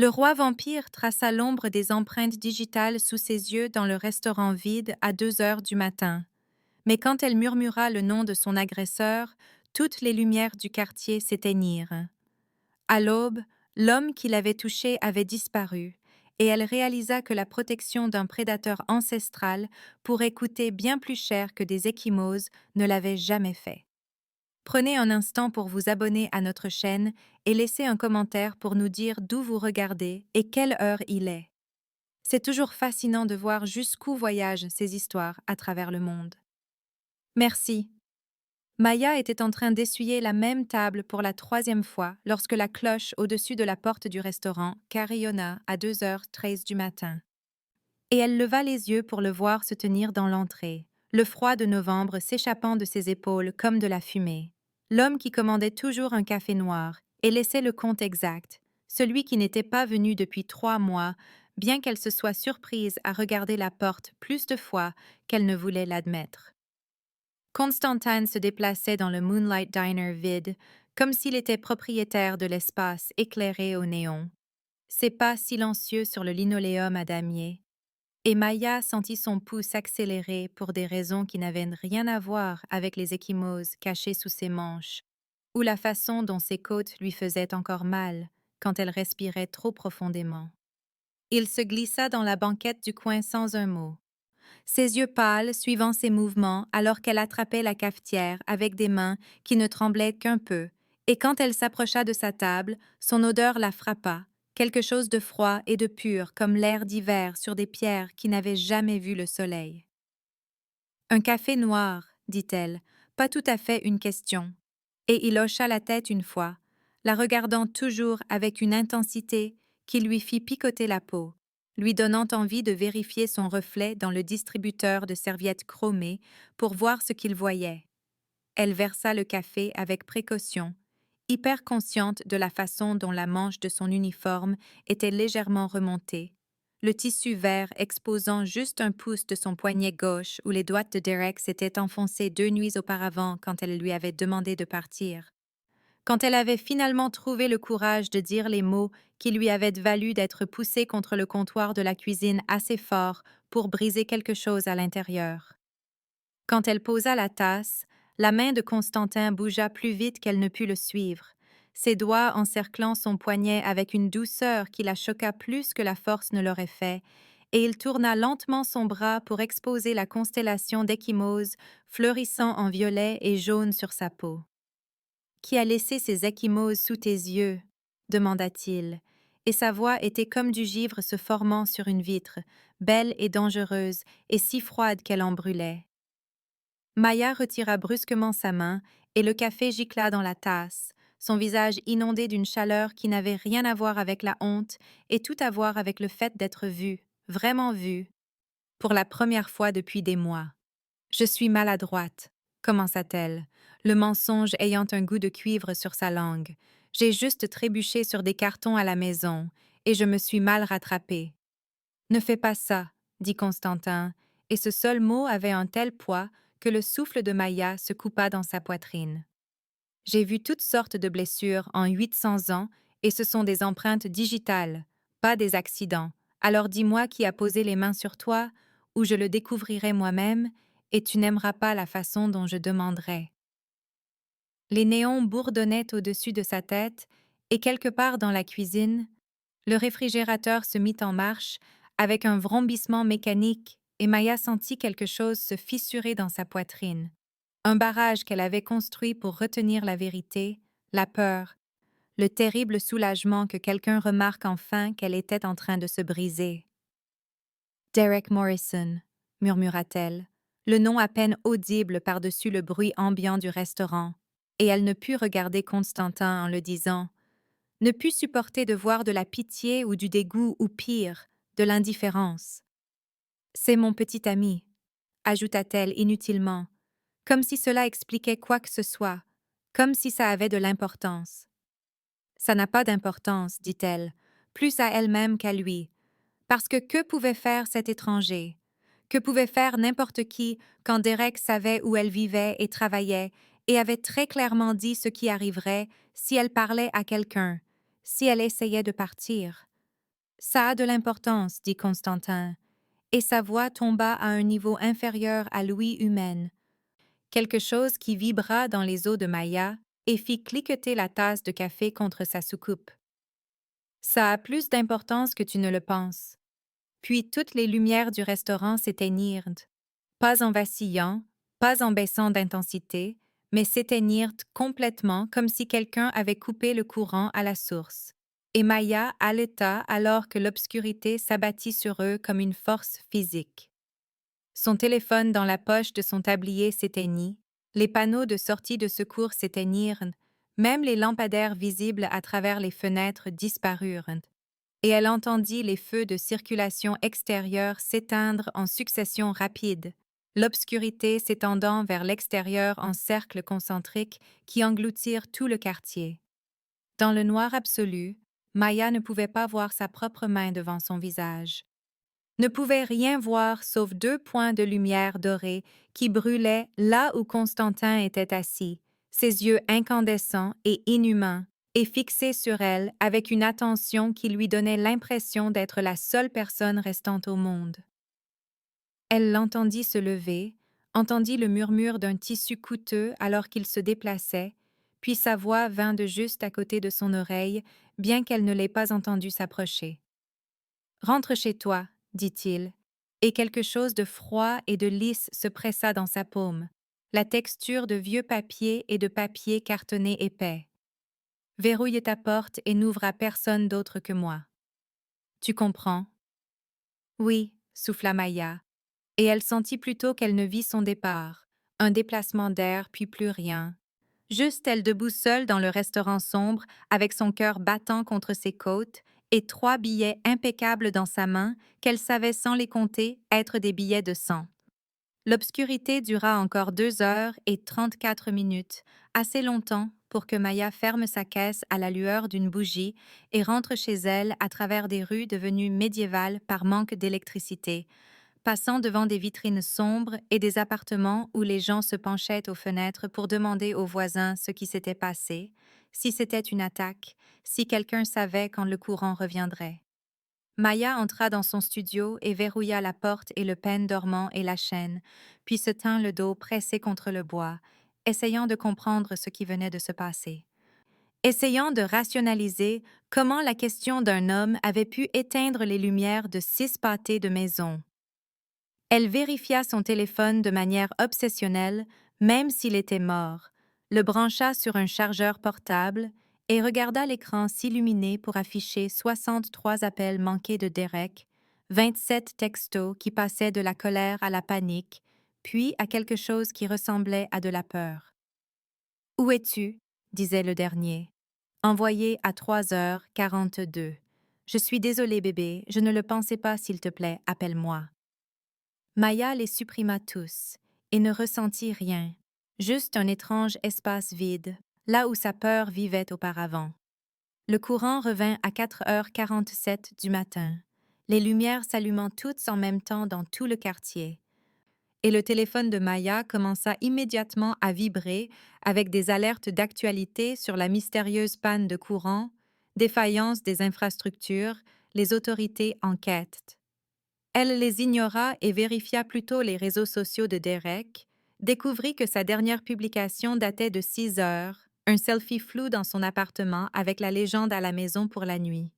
Le roi vampire traça l'ombre des empreintes digitales sous ses yeux dans le restaurant vide à 2 heures du matin. Mais quand elle murmura le nom de son agresseur, toutes les lumières du quartier s'éteignirent. À l'aube, l'homme qui l'avait touchée avait disparu, et elle réalisa que la protection d'un prédateur ancestral pourrait coûter bien plus cher que des ecchymoses ne l'avait jamais fait. Prenez un instant pour vous abonner à notre chaîne et laissez un commentaire pour nous dire d'où vous regardez et quelle heure il est. C'est toujours fascinant de voir jusqu'où voyagent ces histoires à travers le monde. Merci. Maya était en train d'essuyer la même table pour la troisième fois lorsque la cloche au-dessus de la porte du restaurant carillonna à 2h13 du matin. Et elle leva les yeux pour le voir se tenir dans l'entrée, le froid de novembre s'échappant de ses épaules comme de la fumée. L'homme qui commandait toujours un café noir et laissait le compte exact, celui qui n'était pas venu depuis 3 mois, bien qu'elle se soit surprise à regarder la porte plus de fois qu'elle ne voulait l'admettre. Constantine se déplaçait dans le Moonlight Diner vide, comme s'il était propriétaire de l'espace éclairé au néon. Ses pas silencieux sur le linoléum à damier. Et Maya sentit son pouls s'accélérer pour des raisons qui n'avaient rien à voir avec les ecchymoses cachées sous ses manches, ou la façon dont ses côtes lui faisaient encore mal quand elle respirait trop profondément. Il se glissa dans la banquette du coin sans un mot, ses yeux pâles suivant ses mouvements alors qu'elle attrapait la cafetière avec des mains qui ne tremblaient qu'un peu, et quand elle s'approcha de sa table, son odeur la frappa, quelque chose de froid et de pur comme l'air d'hiver sur des pierres qui n'avaient jamais vu le soleil. Un café noir, dit-elle, pas tout à fait une question, et il hocha la tête une fois, la regardant toujours avec une intensité qui lui fit picoter la peau, lui donnant envie de vérifier son reflet dans le distributeur de serviettes chromées pour voir ce qu'il voyait. Elle versa le café avec précaution, hyper consciente de la façon dont la manche de son uniforme était légèrement remontée, le tissu vert exposant juste un pouce de son poignet gauche où les doigts de Derek s'étaient enfoncés 2 nuits auparavant quand elle lui avait demandé de partir. Quand elle avait finalement trouvé le courage de dire les mots qui lui avaient valu d'être poussée contre le comptoir de la cuisine assez fort pour briser quelque chose à l'intérieur. Quand elle posa la tasse, la main de Constantin bougea plus vite qu'elle ne put le suivre, ses doigts encerclant son poignet avec une douceur qui la choqua plus que la force ne l'aurait fait, et il tourna lentement son bras pour exposer la constellation d'ecchymoses fleurissant en violet et jaune sur sa peau. « Qui a laissé ces ecchymoses sous tes yeux ?» demanda-t-il, et sa voix était comme du givre se formant sur une vitre, belle et dangereuse, et si froide qu'elle en brûlait. Maya retira brusquement sa main et le café gicla dans la tasse, son visage inondé d'une chaleur qui n'avait rien à voir avec la honte et tout à voir avec le fait d'être vue, vraiment vue, pour la première fois depuis des mois. « Je suis maladroite, » commença-t-elle, le mensonge ayant un goût de cuivre sur sa langue. « J'ai juste trébuché sur des cartons à la maison, et je me suis mal rattrapée. »« Ne fais pas ça, » dit Constantin, et ce seul mot avait un tel poids que le souffle de Maya se coupa dans sa poitrine. « J'ai vu toutes sortes de blessures en 800 ans, et ce sont des empreintes digitales, pas des accidents. Alors dis-moi qui a posé les mains sur toi, ou je le découvrirai moi-même, et tu n'aimeras pas la façon dont je demanderai. » Les néons bourdonnaient au-dessus de sa tête, et quelque part dans la cuisine, le réfrigérateur se mit en marche avec un vrombissement mécanique, et Maya sentit quelque chose se fissurer dans sa poitrine. Un barrage qu'elle avait construit pour retenir la vérité, la peur, le terrible soulagement que quelqu'un remarque enfin qu'elle était en train de se briser. « Derek Morrison », murmura-t-elle, le nom à peine audible par-dessus le bruit ambiant du restaurant, et elle ne put regarder Constantin en le disant, ne put supporter de voir de la pitié ou du dégoût ou pire, de l'indifférence. « C'est mon petit ami », ajouta-t-elle inutilement, comme si cela expliquait quoi que ce soit, comme si ça avait de l'importance. « Ça n'a pas d'importance, dit-elle, plus à elle-même qu'à lui, parce que pouvait faire cet étranger? Que pouvait faire n'importe qui quand Derek savait où elle vivait et travaillait et avait très clairement dit ce qui arriverait si elle parlait à quelqu'un, si elle essayait de partir? Ça a de l'importance, dit Constantin, et sa voix tomba à un niveau inférieur à l'ouïe humaine, quelque chose qui vibra dans les os de Maya et fit cliqueter la tasse de café contre sa soucoupe. Ça a plus d'importance que tu ne le penses. Puis toutes les lumières du restaurant s'éteignirent, pas en vacillant, pas en baissant d'intensité, mais s'éteignirent complètement comme si quelqu'un avait coupé le courant à la source. Et Maya haleta alors que l'obscurité s'abattit sur eux comme une force physique. Son téléphone dans la poche de son tablier s'éteignit, les panneaux de sortie de secours s'éteignirent, même les lampadaires visibles à travers les fenêtres disparurent, et elle entendit les feux de circulation extérieure s'éteindre en succession rapide, l'obscurité s'étendant vers l'extérieur en cercles concentriques qui engloutirent tout le quartier. Dans le noir absolu, Maya ne pouvait pas voir sa propre main devant son visage. Ne pouvait rien voir sauf 2 points de lumière dorée qui brûlaient là où Constantin était assis, ses yeux incandescents et inhumains, et fixés sur elle avec une attention qui lui donnait l'impression d'être la seule personne restante au monde. Elle l'entendit se lever, entendit le murmure d'un tissu coûteux alors qu'il se déplaçait, puis sa voix vint de juste à côté de son oreille, bien qu'elle ne l'ait pas entendu s'approcher. « Rentre chez toi, dit-il, et quelque chose de froid et de lisse se pressa dans sa paume, la texture de vieux papier et de papier cartonné épais. Verrouille ta porte et n'ouvre à personne d'autre que moi. Tu comprends? Oui, souffla Maya, et elle sentit plutôt qu'elle ne vit son départ, un déplacement d'air puis plus rien. Juste elle debout seule dans le restaurant sombre, avec son cœur battant contre ses côtes, et 3 billets impeccables dans sa main, qu'elle savait sans les compter être des billets de 100. L'obscurité dura encore 2 heures et 34 minutes, assez longtemps pour que Maya ferme sa caisse à la lueur d'une bougie et rentre chez elle à travers des rues devenues médiévales par manque d'électricité, passant devant des vitrines sombres et des appartements où les gens se penchaient aux fenêtres pour demander aux voisins ce qui s'était passé, si c'était une attaque, si quelqu'un savait quand le courant reviendrait. Maya entra dans son studio et verrouilla la porte et le pêne dormant et la chaîne, puis se tint le dos pressé contre le bois, essayant de comprendre ce qui venait de se passer. Essayant de rationaliser comment la question d'un homme avait pu éteindre les lumières de 6 pâtés de maison. Elle vérifia son téléphone de manière obsessionnelle, même s'il était mort, le brancha sur un chargeur portable et regarda l'écran s'illuminer pour afficher 63 appels manqués de Derek, 27 textos qui passaient de la colère à la panique, puis à quelque chose qui ressemblait à de la peur. « Où es-tu » disait le dernier. Envoyé à 3h42. « Je suis désolée, bébé, je ne le pensais pas, s'il te plaît, appelle-moi. » Maya les supprima tous et ne ressentit rien, juste un étrange espace vide, là où sa peur vivait auparavant. Le courant revint à 4h47 du matin, les lumières s'allumant toutes en même temps dans tout le quartier. Et le téléphone de Maya commença immédiatement à vibrer avec des alertes d'actualité sur la mystérieuse panne de courant, défaillance des infrastructures, les autorités enquêtent. Elle les ignora et vérifia plutôt les réseaux sociaux de Derek, découvrit que sa dernière publication datait de 6 heures, un selfie flou dans son appartement avec la légende à la maison pour la nuit.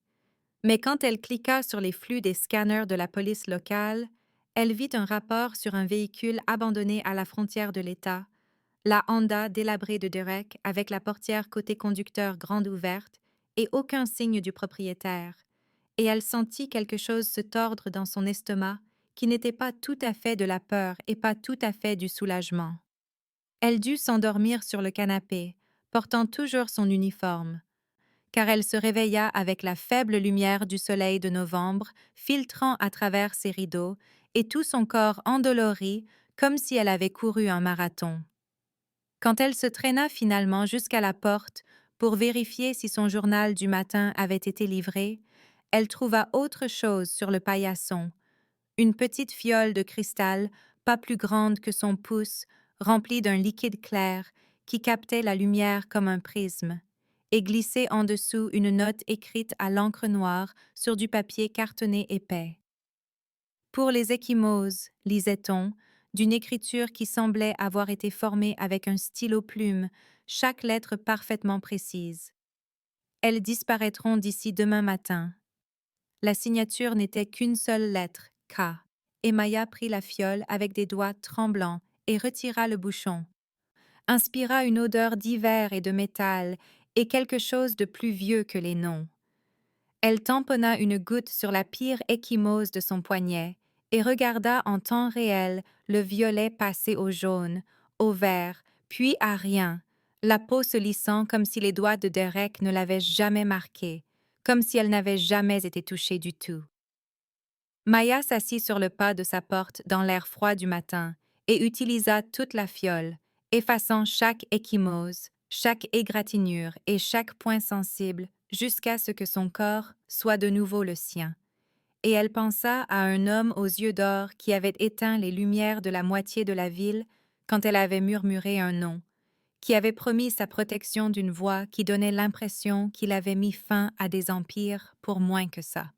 Mais quand elle cliqua sur les flux des scanners de la police locale, elle vit un rapport sur un véhicule abandonné à la frontière de l'État, la Honda délabrée de Derek avec la portière côté conducteur grande ouverte et aucun signe du propriétaire, et elle sentit quelque chose se tordre dans son estomac qui n'était pas tout à fait de la peur et pas tout à fait du soulagement. Elle dut s'endormir sur le canapé, portant toujours son uniforme, car elle se réveilla avec la faible lumière du soleil de novembre filtrant à travers ses rideaux et tout son corps endolori comme si elle avait couru un marathon. Quand elle se traîna finalement jusqu'à la porte pour vérifier si son journal du matin avait été livré, elle trouva autre chose sur le paillasson, une petite fiole de cristal pas plus grande que son pouce, remplie d'un liquide clair qui captait la lumière comme un prisme, et glisser en dessous une note écrite à l'encre noire sur du papier cartonné épais. Pour les ecchymoses, lisait-on, d'une écriture qui semblait avoir été formée avec un stylo-plume, chaque lettre parfaitement précise. Elles disparaîtront d'ici demain matin. La signature n'était qu'une seule lettre, K, et Maya prit la fiole avec des doigts tremblants et retira le bouchon. Inspira une odeur d'hiver et de métal, et quelque chose de plus vieux que les noms. Elle tamponna une goutte sur la pire ecchymose de son poignet et regarda en temps réel le violet passer au jaune, au vert, puis à rien, la peau se lissant comme si les doigts de Derek ne l'avaient jamais marquée, comme si elle n'avait jamais été touchée du tout. Maya s'assit sur le pas de sa porte dans l'air froid du matin et utilisa toute la fiole, effaçant chaque ecchymose, chaque égratignure et chaque point sensible jusqu'à ce que son corps soit de nouveau le sien. Et elle pensa à un homme aux yeux d'or qui avait éteint les lumières de la moitié de la ville quand elle avait murmuré un nom, qui avait promis sa protection d'une voix qui donnait l'impression qu'il avait mis fin à des empires pour moins que ça.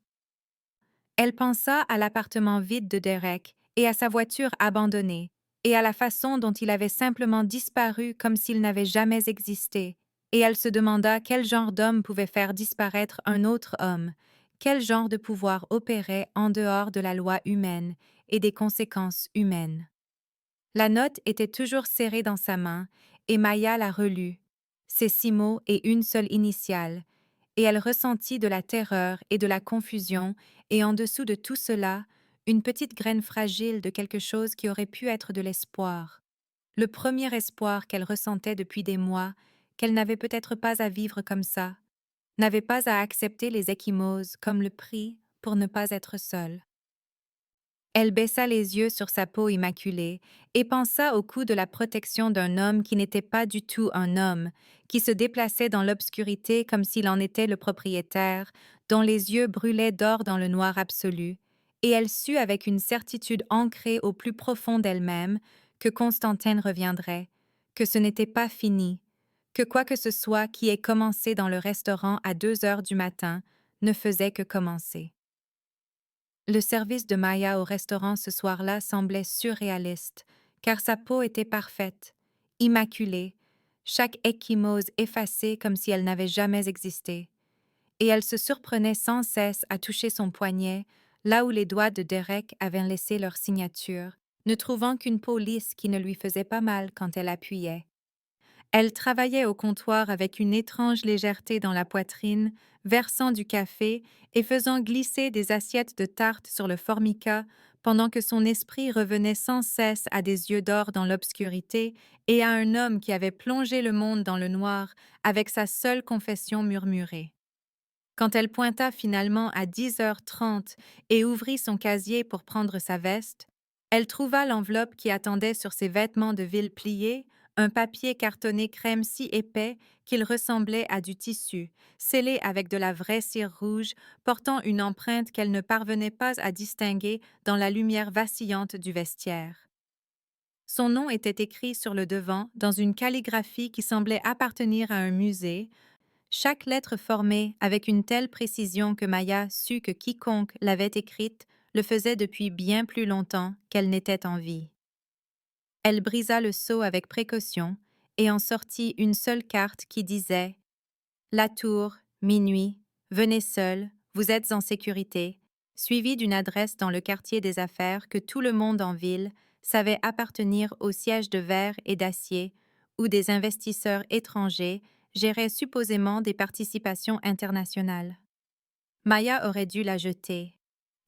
Elle pensa à l'appartement vide de Derek et à sa voiture abandonnée, et à la façon dont il avait simplement disparu comme s'il n'avait jamais existé, et elle se demanda quel genre d'homme pouvait faire disparaître un autre homme, quel genre de pouvoir opérait en dehors de la loi humaine et des conséquences humaines. La note était toujours serrée dans sa main, et Maya la relut, ces 6 mots et une seule initiale, et elle ressentit de la terreur et de la confusion, et en dessous de tout cela, une petite graine fragile de quelque chose qui aurait pu être de l'espoir. Le premier espoir qu'elle ressentait depuis des mois, qu'elle n'avait peut-être pas à vivre comme ça, n'avait pas à accepter les ecchymoses comme le prix pour ne pas être seule. Elle baissa les yeux sur sa peau immaculée et pensa au coup de la protection d'un homme qui n'était pas du tout un homme, qui se déplaçait dans l'obscurité comme s'il en était le propriétaire, dont les yeux brûlaient d'or dans le noir absolu, et elle sut avec une certitude ancrée au plus profond d'elle-même que Constantine reviendrait, que ce n'était pas fini, que quoi que ce soit qui ait commencé dans le restaurant à 2 heures du matin ne faisait que commencer. Le service de Maya au restaurant ce soir-là semblait surréaliste, car sa peau était parfaite, immaculée, chaque ecchymose effacée comme si elle n'avait jamais existé. Et elle se surprenait sans cesse à toucher son poignet, là où les doigts de Derek avaient laissé leur signature, ne trouvant qu'une peau lisse qui ne lui faisait pas mal quand elle appuyait. Elle travaillait au comptoir avec une étrange légèreté dans la poitrine, versant du café et faisant glisser des assiettes de tarte sur le formica, pendant que son esprit revenait sans cesse à des yeux d'or dans l'obscurité et à un homme qui avait plongé le monde dans le noir avec sa seule confession murmurée. Quand elle pointa finalement à 10h30 et ouvrit son casier pour prendre sa veste, elle trouva l'enveloppe qui attendait sur ses vêtements de ville pliés, un papier cartonné crème si épais qu'il ressemblait à du tissu, scellé avec de la vraie cire rouge, portant une empreinte qu'elle ne parvenait pas à distinguer dans la lumière vacillante du vestiaire. Son nom était écrit sur le devant dans une calligraphie qui semblait appartenir à un musée, chaque lettre formée avec une telle précision que Maya sut que quiconque l'avait écrite le faisait depuis bien plus longtemps qu'elle n'était en vie. Elle brisa le sceau avec précaution et en sortit une seule carte qui disait « La Tour, minuit, venez seul, vous êtes en sécurité », suivie d'une adresse dans le quartier des affaires que tout le monde en ville savait appartenir au siège de verre et d'acier où des investisseurs étrangers gérait supposément des participations internationales. Maya aurait dû la jeter,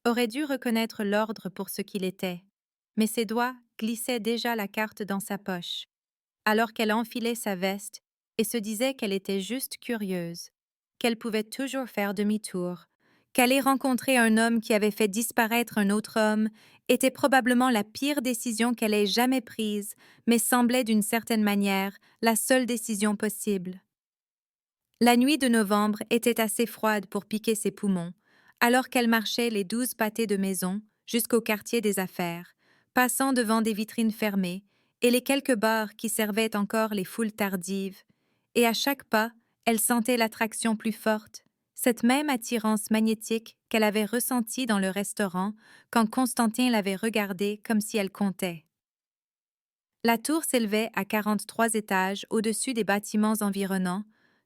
aurait dû reconnaître l'ordre pour ce qu'il était, mais ses doigts glissaient déjà la carte dans sa poche, alors qu'elle enfilait sa veste et se disait qu'elle était juste curieuse, qu'elle pouvait toujours faire demi-tour, qu'aller rencontrer un homme qui avait fait disparaître un autre homme était probablement la pire décision qu'elle ait jamais prise, mais semblait d'une certaine manière la seule décision possible. La nuit de novembre était assez froide pour piquer ses poumons, alors qu'elle marchait les 12 pâtés de maison jusqu'au quartier des affaires, passant devant des vitrines fermées et les quelques bars qui servaient encore les foules tardives, et à chaque pas, Elle sentait l'attraction plus forte, cette même attirance magnétique qu'elle avait ressentie dans le restaurant quand Constantin l'avait regardée comme si elle comptait. La tour s'élevait à 43 étages au-dessus des bâtiments environnants,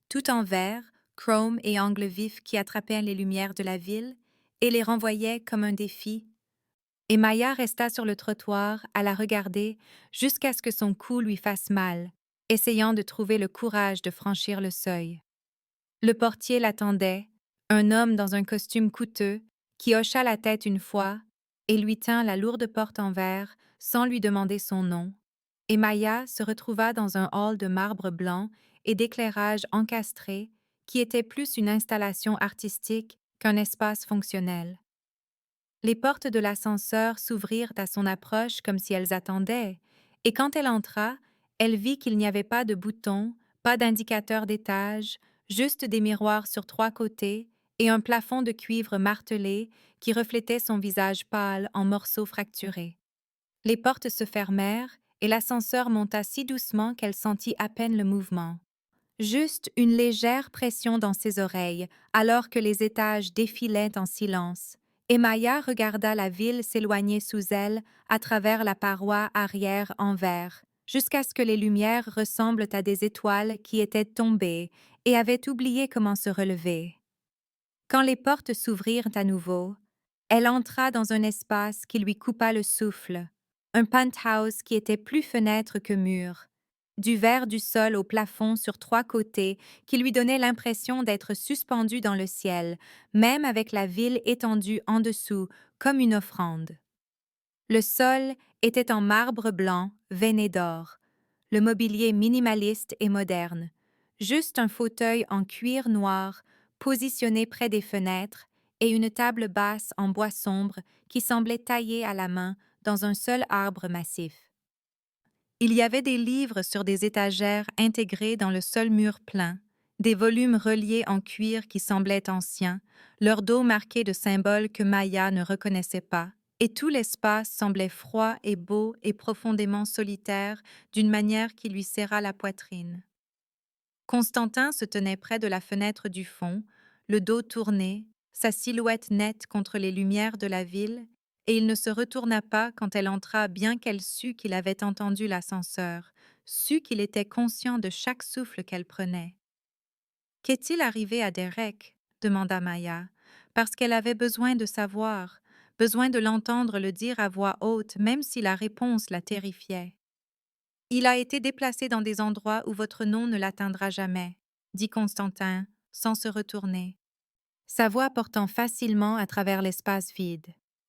tout en verre, chrome et angles vifs qui attrapaient les lumières de la ville et les renvoyaient comme un défi. Et Maya resta sur le trottoir à la regarder jusqu'à ce que son cou lui fasse mal, essayant de trouver le courage de franchir le seuil. Le portier l'attendait, un homme dans un costume coûteux, qui hocha la tête une fois et lui tint la lourde porte en verre sans lui demander son nom, et Maya se retrouva dans un hall de marbre blanc et d'éclairage encastré qui était plus une installation artistique qu'un espace fonctionnel. Les portes de l'ascenseur s'ouvrirent à son approche comme si elles attendaient, et quand elle entra, elle vit qu'il n'y avait pas de bouton, pas d'indicateur d'étage, juste des miroirs sur 3 côtés et un plafond de cuivre martelé qui reflétait son visage pâle en morceaux fracturés. Les portes se fermèrent et l'ascenseur monta si doucement qu'elle sentit à peine le mouvement. Juste une légère pression dans ses oreilles, alors que les étages défilaient en silence. Et Maya regarda la ville s'éloigner sous elle à travers la paroi arrière en verre, jusqu'à ce que les lumières ressemblent à des étoiles qui étaient tombées et avaient oublié comment se relever. Quand les portes s'ouvrirent à nouveau, elle entra dans un espace qui lui coupa le souffle, un penthouse qui était plus fenêtre que mur, du verre du sol au plafond sur 3 côtés qui lui donnait l'impression d'être suspendu dans le ciel, même avec la ville étendue en dessous comme une offrande. Le sol était en marbre blanc veiné d'or, le mobilier minimaliste et moderne, juste un fauteuil en cuir noir positionné près des fenêtres et une table basse en bois sombre qui semblait taillée à la main dans un seul arbre massif. Il y avait des livres sur des étagères intégrés dans le seul mur plein, des volumes reliés en cuir qui semblaient anciens, leur dos marqué de symboles que Maya ne reconnaissait pas, et tout l'espace semblait froid et beau et profondément solitaire d'une manière qui lui serra la poitrine. Constantin se tenait près de la fenêtre du fond, le dos tourné, sa silhouette nette contre les lumières de la ville, et il ne se retourna pas quand elle entra, bien qu'elle sût qu'il avait entendu l'ascenseur, sût qu'il était conscient de chaque souffle qu'elle prenait. Qu'est-il arrivé à Derek? Demanda Maya, parce qu'elle avait besoin de savoir, besoin de l'entendre le dire à voix haute, même si la réponse la terrifiait. Il a été déplacé dans des endroits où votre nom ne l'atteindra jamais, dit Constantin, sans se retourner, sa voix portant facilement à travers l'espace vide,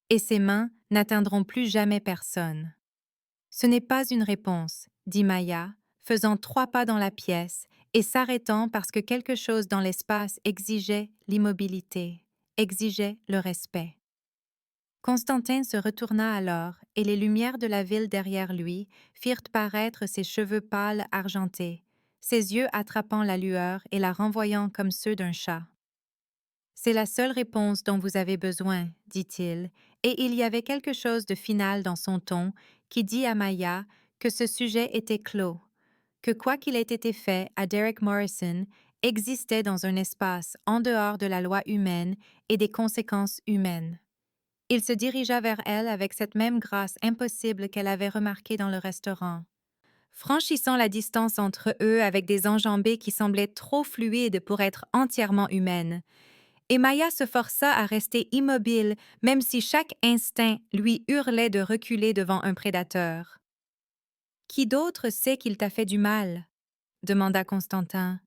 et ses mains n'atteindront plus jamais personne. Ce n'est pas une réponse, dit Maya, faisant 3 pas dans la pièce et s'arrêtant parce que quelque chose dans l'espace exigeait l'immobilité, exigeait le respect. Constantin se retourna alors, et les lumières de la ville derrière lui firent paraître ses cheveux pâles argentés, ses yeux attrapant la lueur et la renvoyant comme ceux d'un chat. C'est la seule réponse dont vous avez besoin, dit-il, et il y avait quelque chose de final dans son ton qui dit à Maya que ce sujet était clos, que quoi qu'il ait été fait à Derek Morrison existait dans un espace en dehors de la loi humaine et des conséquences humaines. Il se dirigea vers elle avec cette même grâce impossible qu'elle avait remarquée dans le restaurant, franchissant la distance entre eux avec des enjambées qui semblaient trop fluides pour être entièrement humaines. Et Maya se força à rester immobile, même si chaque instinct lui hurlait de reculer devant un prédateur. « Qui d'autre sait qu'il t'a fait du mal ?» demanda Constantin.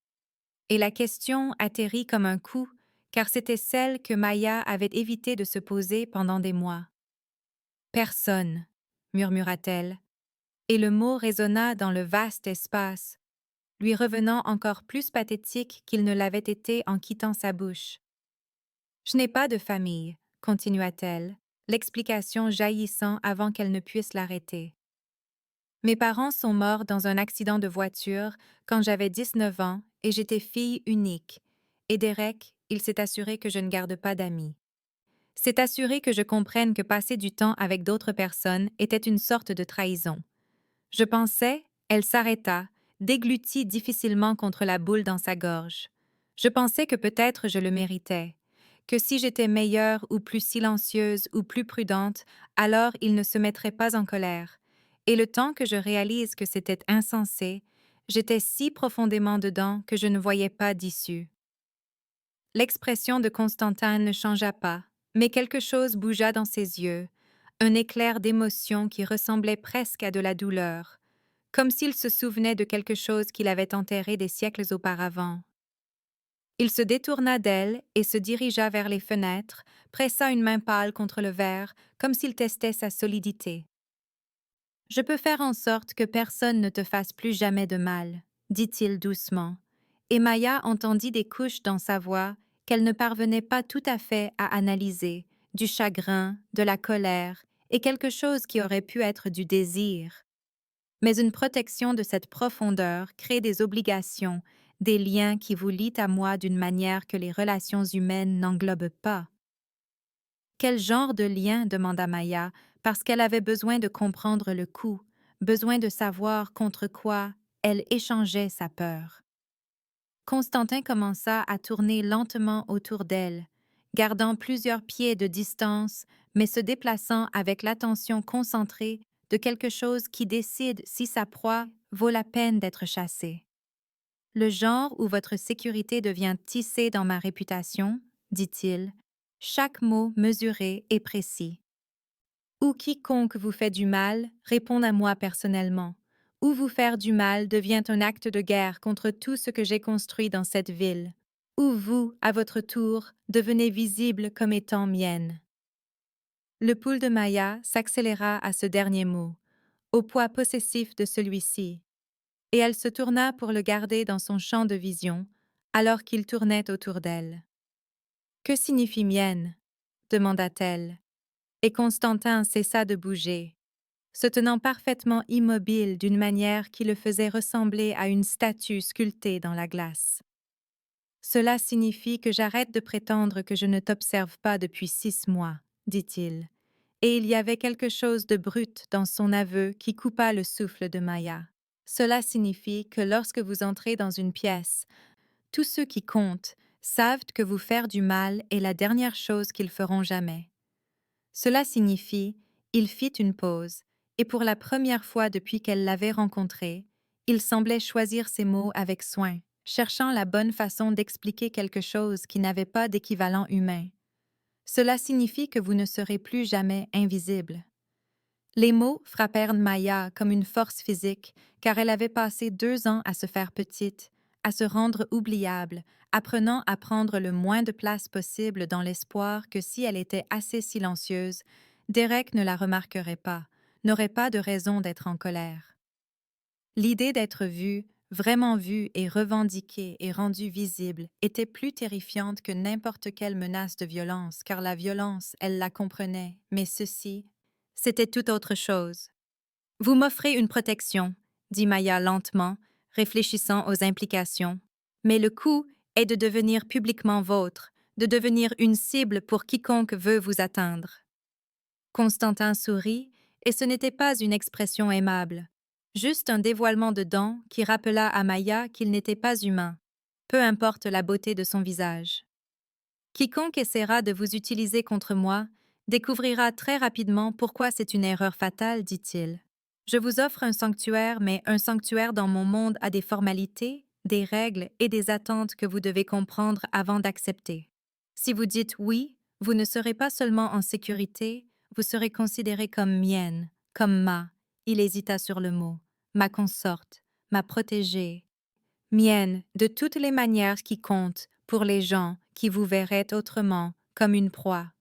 Et la question atterrit comme un coup, car c'était celle que Maya avait évité de se poser pendant des mois. « Personne, » murmura-t-elle, et le mot résonna dans le vaste espace, lui revenant encore plus pathétique qu'il ne l'avait été en quittant sa bouche. « Je n'ai pas de famille, » continua-t-elle, l'explication jaillissant avant qu'elle ne puisse l'arrêter. « Mes parents sont morts dans un accident de voiture quand j'avais 19 ans et j'étais fille unique, et Derek, il s'est assuré que je ne garde pas d'amis. C'est assuré que je comprenne que passer du temps avec d'autres personnes était une sorte de trahison. Je pensais, elle s'arrêta, déglutit difficilement contre la boule dans sa gorge. Je pensais que peut-être je le méritais, que si j'étais meilleure ou plus silencieuse ou plus prudente, alors il ne se mettrait pas en colère. Et le temps que je réalise que c'était insensé, j'étais si profondément dedans que je ne voyais pas d'issue. L'expression de Constantin ne changea pas, mais quelque chose bougea dans ses yeux, un éclair d'émotion qui ressemblait presque à de la douleur, comme s'il se souvenait de quelque chose qu'il avait enterré des siècles auparavant. Il se détourna d'elle et se dirigea vers les fenêtres, pressa une main pâle contre le verre, comme s'il testait sa solidité. « Je peux faire en sorte que personne ne te fasse plus jamais de mal, » dit-il doucement, et Maya entendit des couches dans sa voix qu'elle ne parvenait pas tout à fait à analyser, du chagrin, de la colère, et quelque chose qui aurait pu être du désir. Mais une protection de cette profondeur crée des obligations, des liens qui vous lient à moi d'une manière que les relations humaines n'englobent pas. Quel genre de lien demanda Maya, parce qu'elle avait besoin de comprendre le coup, besoin de savoir contre quoi elle échangeait sa peur. Constantin commença à tourner lentement autour d'elle, gardant plusieurs pieds de distance, mais se déplaçant avec l'attention concentrée de quelque chose qui décide si sa proie vaut la peine d'être chassée. Le genre où votre sécurité devient tissée dans ma réputation, dit-il, chaque mot mesuré et précis. Ou quiconque vous fait du mal, répond à moi personnellement. Ou vous faire du mal devient un acte de guerre contre tout ce que j'ai construit dans cette ville. Ou vous, à votre tour, devenez visible comme étant mienne. Le pouls de Maya s'accéléra à ce dernier mot, au poids possessif de celui-ci, et elle se tourna pour le garder dans son champ de vision, alors qu'il tournait autour d'elle. « Que signifie mienne » demanda-t-elle, et Constantin cessa de bouger, se tenant parfaitement immobile d'une manière qui le faisait ressembler à une statue sculptée dans la glace. « Cela signifie que j'arrête de prétendre que je ne t'observe pas depuis 6 mois, dit-il, et il y avait quelque chose de brut dans son aveu qui coupa le souffle de Maya. Cela signifie que lorsque vous entrez dans une pièce, tous ceux qui comptent savent que vous faire du mal est la dernière chose qu'ils feront jamais. Cela signifie, il fit une pause, et pour la première fois depuis qu'elle l'avait rencontré, il semblait choisir ses mots avec soin, cherchant la bonne façon d'expliquer quelque chose qui n'avait pas d'équivalent humain. Cela signifie que vous ne serez plus jamais invisible. Les mots frappèrent Maya comme une force physique, car elle avait passé 2 ans à se faire petite, à se rendre oubliable, apprenant à prendre le moins de place possible dans l'espoir que si elle était assez silencieuse, Derek ne la remarquerait pas, n'aurait pas de raison d'être en colère. L'idée d'être vue, vraiment vue et revendiquée et rendue visible était plus terrifiante que n'importe quelle menace de violence, car la violence, elle la comprenait, mais ceci, c'était tout autre chose. « Vous m'offrez une protection, » dit Maya lentement, réfléchissant aux implications. « Mais le coût est de devenir publiquement vôtre, de devenir une cible pour quiconque veut vous atteindre. » Constantin sourit, et ce n'était pas une expression aimable, juste un dévoilement de dents qui rappela à Maya qu'il n'était pas humain, peu importe la beauté de son visage. « Quiconque essaiera de vous utiliser contre moi découvrira très rapidement pourquoi c'est une erreur fatale, dit-il. Je vous offre un sanctuaire, mais un sanctuaire dans mon monde a des formalités, des règles et des attentes que vous devez comprendre avant d'accepter. Si vous dites oui, vous ne serez pas seulement en sécurité, vous serez considérée comme mienne, comme il hésita sur le mot, ma consorte, ma protégée, mienne de toutes les manières qui comptent pour les gens qui vous verraient autrement comme une proie.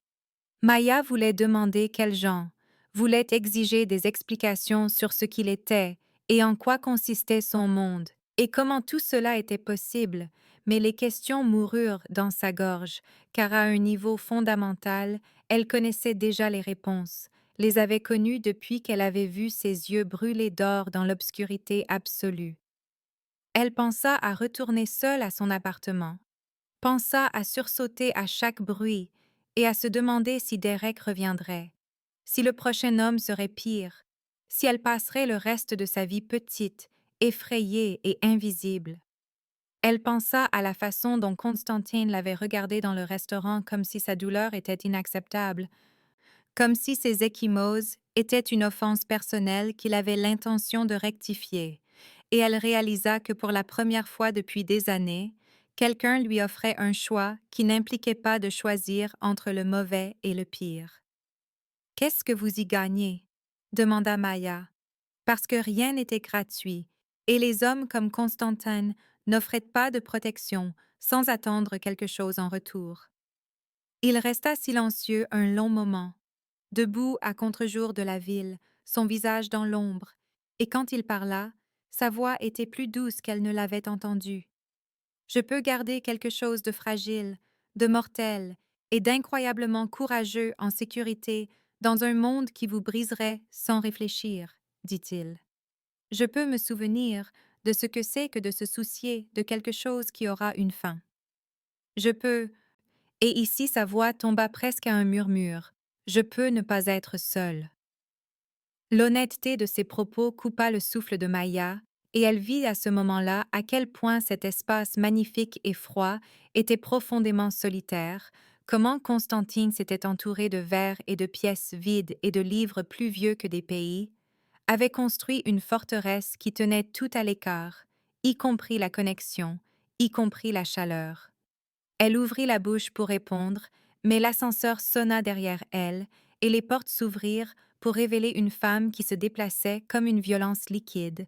Maya voulait demander quel genre, voulait exiger des explications sur ce qu'il était et en quoi consistait son monde, et comment tout cela était possible, mais les questions moururent dans sa gorge, car à un niveau fondamental, elle connaissait déjà les réponses, les avait connues depuis qu'elle avait vu ses yeux brûler d'or dans l'obscurité absolue. Elle pensa à retourner seule à son appartement, pensa à sursauter à chaque bruit et à se demander si Derek reviendrait, si le prochain homme serait pire, si elle passerait le reste de sa vie petite effrayée et invisible. Elle pensa à la façon dont Constantine l'avait regardée dans le restaurant comme si sa douleur était inacceptable, comme si ses ecchymoses étaient une offense personnelle qu'il avait l'intention de rectifier, et elle réalisa que pour la première fois depuis des années, quelqu'un lui offrait un choix qui n'impliquait pas de choisir entre le mauvais et le pire. Qu'est-ce que vous y gagnez? Demanda Maya, parce que rien n'était gratuit, et les hommes comme Constantin n'offraient pas de protection sans attendre quelque chose en retour. Il resta silencieux un long moment, debout à contre-jour de la ville, son visage dans l'ombre, et quand il parla, sa voix était plus douce qu'elle ne l'avait entendue. Je peux garder quelque chose de fragile, de mortel et d'incroyablement courageux en sécurité dans un monde qui vous briserait sans réfléchir, dit-il. Je peux me souvenir de ce que c'est que de se soucier de quelque chose qui aura une fin. Je peux, et ici sa voix tomba presque à un murmure, je peux ne pas être seule. L'honnêteté de ses propos coupa le souffle de Maya, et elle vit à ce moment-là à quel point cet espace magnifique et froid était profondément solitaire, comment Constantine s'était entouré de verres et de pièces vides et de livres plus vieux que des pays, avait construit une forteresse qui tenait tout à l'écart, y compris la connexion, y compris la chaleur. Elle ouvrit la bouche pour répondre, mais l'ascenseur sonna derrière elle et les portes s'ouvrirent pour révéler une femme qui se déplaçait comme une violence liquide,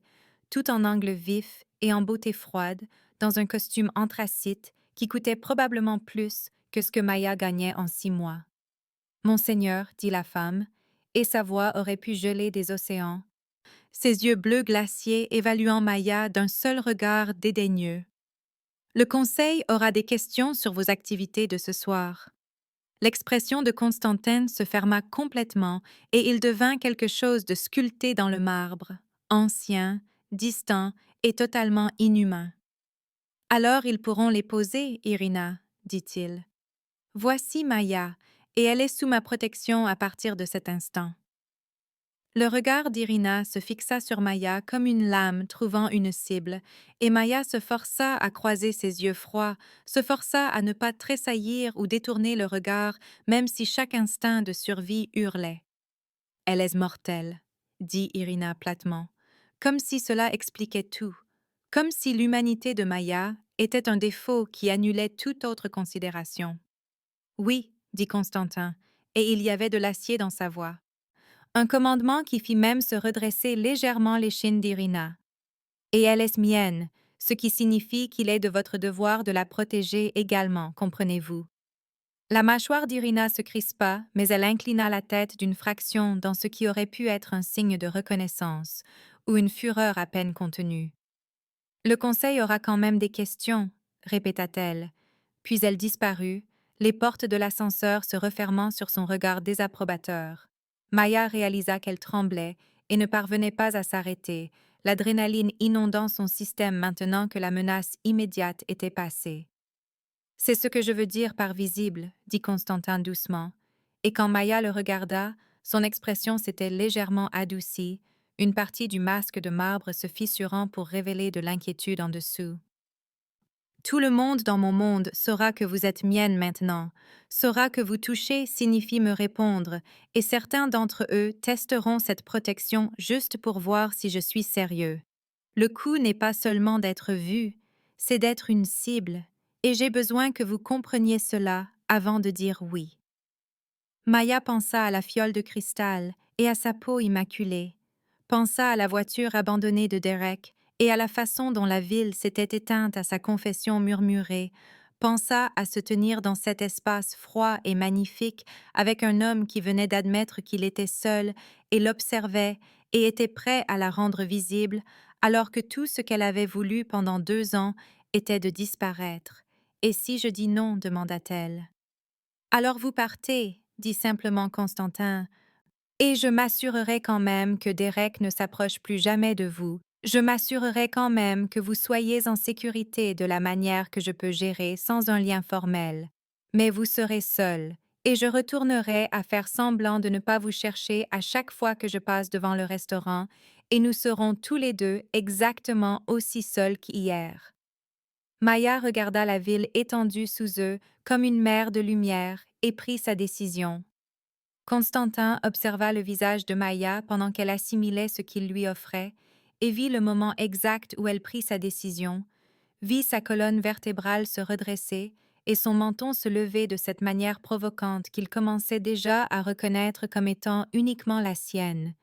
tout en angle vif et en beauté froide, dans un costume anthracite qui coûtait probablement plus que ce que Maya gagnait en 6 mois. Monseigneur, dit la femme, et sa voix aurait pu geler des océans, ses yeux bleus glaciers évaluant Maya d'un seul regard dédaigneux. Le Conseil aura des questions sur vos activités de ce soir. L'expression de Constantin se ferma complètement et il devint quelque chose de sculpté dans le marbre, ancien, distant et totalement inhumain. Alors ils pourront les poser, Irina, dit-il. Voici Maya, et elle est sous ma protection à partir de cet instant. Le regard d'Irina se fixa sur Maya comme une lame trouvant une cible, et Maya se força à croiser ses yeux froids, se força à ne pas tressaillir ou détourner le regard, même si chaque instinct de survie hurlait. « Elle est mortelle », dit Irina platement, comme si cela expliquait tout, comme si l'humanité de Maya était un défaut qui annulait toute autre considération. « Oui », dit Constantin, et il y avait de l'acier dans sa voix. Un commandement qui fit même se redresser légèrement l'échine d'Irina. « Et elle est mienne, ce qui signifie qu'il est de votre devoir de la protéger également, comprenez-vous. » La mâchoire d'Irina se crispa, mais elle inclina la tête d'une fraction dans ce qui aurait pu être un signe de reconnaissance, ou une fureur à peine contenue. « Le Conseil aura quand même des questions, » répéta-t-elle, puis elle disparut, les portes de l'ascenseur se refermant sur son regard désapprobateur. Maya réalisa qu'elle tremblait et ne parvenait pas à s'arrêter, l'adrénaline inondant son système maintenant que la menace immédiate était passée. « C'est ce que je veux dire par visible, » dit Constantin doucement, et quand Maya le regarda, son expression s'était légèrement adoucie, une partie du masque de marbre se fissurant pour révéler de l'inquiétude en dessous. Tout le monde dans mon monde saura que vous êtes mienne maintenant, saura que vous toucher signifie me répondre, et certains d'entre eux testeront cette protection juste pour voir si je suis sérieux. Le coup n'est pas seulement d'être vu, c'est d'être une cible, et j'ai besoin que vous compreniez cela avant de dire oui. Maya pensa à la fiole de cristal et à sa peau immaculée, pensa à la voiture abandonnée de Derek et à la façon dont la ville s'était éteinte à sa confession murmurée, pensa à se tenir dans cet espace froid et magnifique avec un homme qui venait d'admettre qu'il était seul et l'observait et était prêt à la rendre visible, alors que tout ce qu'elle avait voulu pendant 2 ans était de disparaître. « Et si je dis non ?» demanda-t-elle. « Alors vous partez » dit simplement Constantin, « et je m'assurerai quand même que Derek ne s'approche plus jamais de vous. Je m'assurerai quand même que vous soyez en sécurité de la manière que je peux gérer sans un lien formel. Mais vous serez seul, et je retournerai à faire semblant de ne pas vous chercher à chaque fois que je passe devant le restaurant, et nous serons tous les deux exactement aussi seuls qu'hier. Maya regarda la ville étendue sous eux comme une mer de lumière et prit sa décision. Constantin observa le visage de Maya pendant qu'elle assimilait ce qu'il lui offrait et vit le moment exact où elle prit sa décision, vit sa colonne vertébrale se redresser et son menton se lever de cette manière provocante qu'il commençait déjà à reconnaître comme étant uniquement la sienne.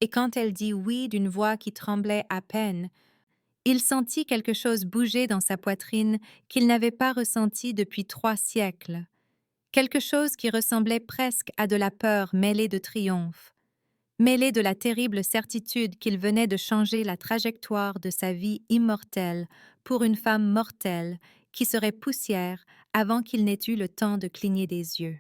Et quand elle dit oui d'une voix qui tremblait à peine, il sentit quelque chose bouger dans sa poitrine qu'il n'avait pas ressenti depuis 3 siècles. Quelque chose qui ressemblait presque à de la peur mêlée de triomphe, mêlée de la terrible certitude qu'il venait de changer la trajectoire de sa vie immortelle pour une femme mortelle qui serait poussière avant qu'il n'ait eu le temps de cligner des yeux.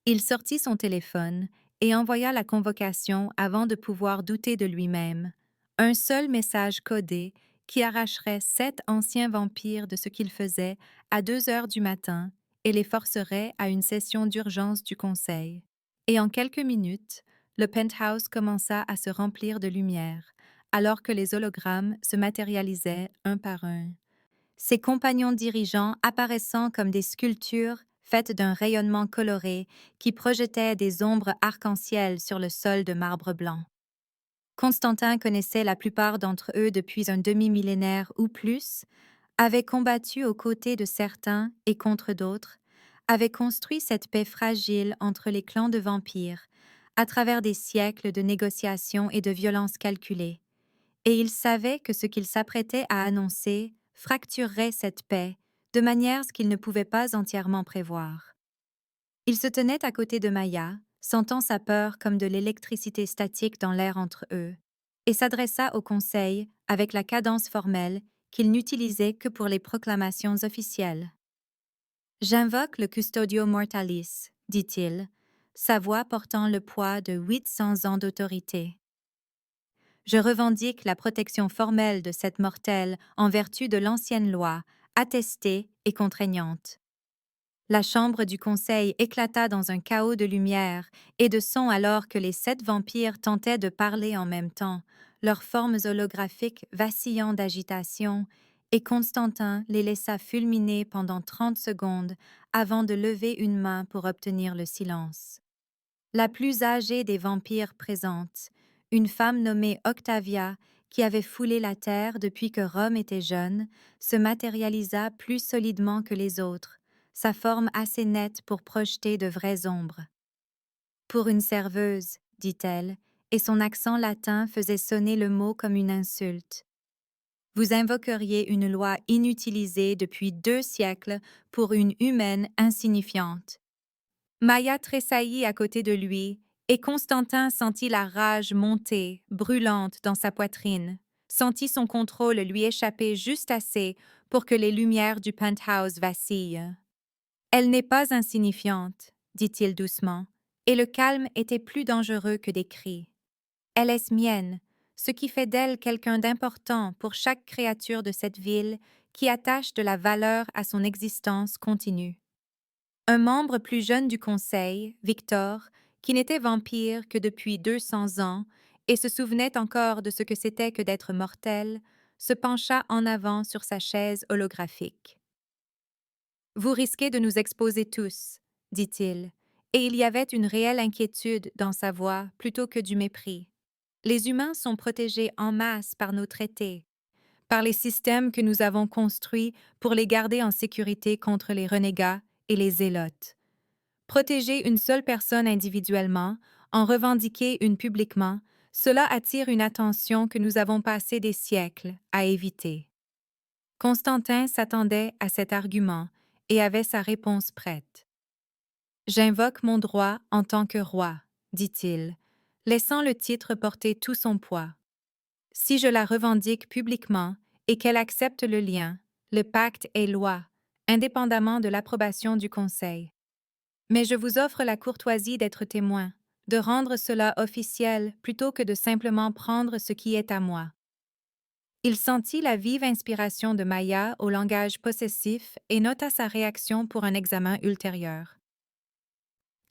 Il sortit son téléphone et envoya la convocation avant de pouvoir douter de lui-même. Un seul message codé qui arracherait 7 anciens vampires de ce qu'ils faisaient à 2 heures du matin et les forcerait à une session d'urgence du conseil. Et en quelques minutes, le penthouse commença à se remplir de lumière, alors que les hologrammes se matérialisaient un par un. Ses compagnons dirigeants apparaissant comme des sculptures faites d'un rayonnement coloré qui projetait des ombres arc-en-ciel sur le sol de marbre blanc. Constantin connaissait la plupart d'entre eux depuis un demi-millénaire ou plus, avait combattu aux côtés de certains et contre d'autres, avait construit cette paix fragile entre les clans de vampires, à travers des siècles de négociations et de violences calculées. Et il savait que ce qu'il s'apprêtait à annoncer fracturerait cette paix, de manière qu'il ne pouvait pas entièrement prévoir. Il se tenait à côté de Maya, sentant sa peur comme de l'électricité statique dans l'air entre eux, et s'adressa au conseil avec la cadence formelle qu'il n'utilisait que pour les proclamations officielles. « J'invoque le Custodio Mortalis, dit-il, sa voix portant le poids de 800 ans d'autorité. Je revendique la protection formelle de cette mortelle en vertu de l'ancienne loi, attestée et contraignante. » La chambre du conseil éclata dans un chaos de lumière et de sons alors que les 7 vampires tentaient de parler en même temps, leurs formes holographiques vacillant d'agitation, et Constantin les laissa fulminer pendant 30 secondes avant de lever une main pour obtenir le silence. La plus âgée des vampires présentes, une femme nommée Octavia, qui avait foulé la terre depuis que Rome était jeune, se matérialisa plus solidement que les autres, sa forme assez nette pour projeter de vraies ombres. « Pour une serveuse, dit-elle, et son accent latin faisait sonner le mot comme une insulte. Vous invoqueriez une loi inutilisée depuis 2 siècles pour une humaine insignifiante. » Maya tressaillit à côté de lui, et Constantin sentit la rage monter, brûlante, dans sa poitrine, sentit son contrôle lui échapper juste assez pour que les lumières du penthouse vacillent. « Elle n'est pas insignifiante, dit-il doucement, et le calme était plus dangereux que des cris. Elle est mienne, ce qui fait d'elle quelqu'un d'important pour chaque créature de cette ville qui attache de la valeur à son existence continue. » Un membre plus jeune du conseil, Victor, qui n'était vampire que depuis 200 ans et se souvenait encore de ce que c'était que d'être mortel, se pencha en avant sur sa chaise holographique. « Vous risquez de nous exposer tous, dit-il, et il y avait une réelle inquiétude dans sa voix plutôt que du mépris. Les humains sont protégés en masse par nos traités, par les systèmes que nous avons construits pour les garder en sécurité contre les renégats et les zélotes. Protéger une seule personne individuellement, en revendiquer une publiquement, cela attire une attention que nous avons passé des siècles à éviter. » Constantin s'attendait à cet argument et avait sa réponse prête. « J'invoque mon droit en tant que roi, dit-il, laissant le titre porter tout son poids. Si je la revendique publiquement et qu'elle accepte le lien, le pacte est loi, indépendamment de l'approbation du Conseil. Mais je vous offre la courtoisie d'être témoin, de rendre cela officiel plutôt que de simplement prendre ce qui est à moi. » Il sentit la vive inspiration de Maya au langage possessif et nota sa réaction pour un examen ultérieur.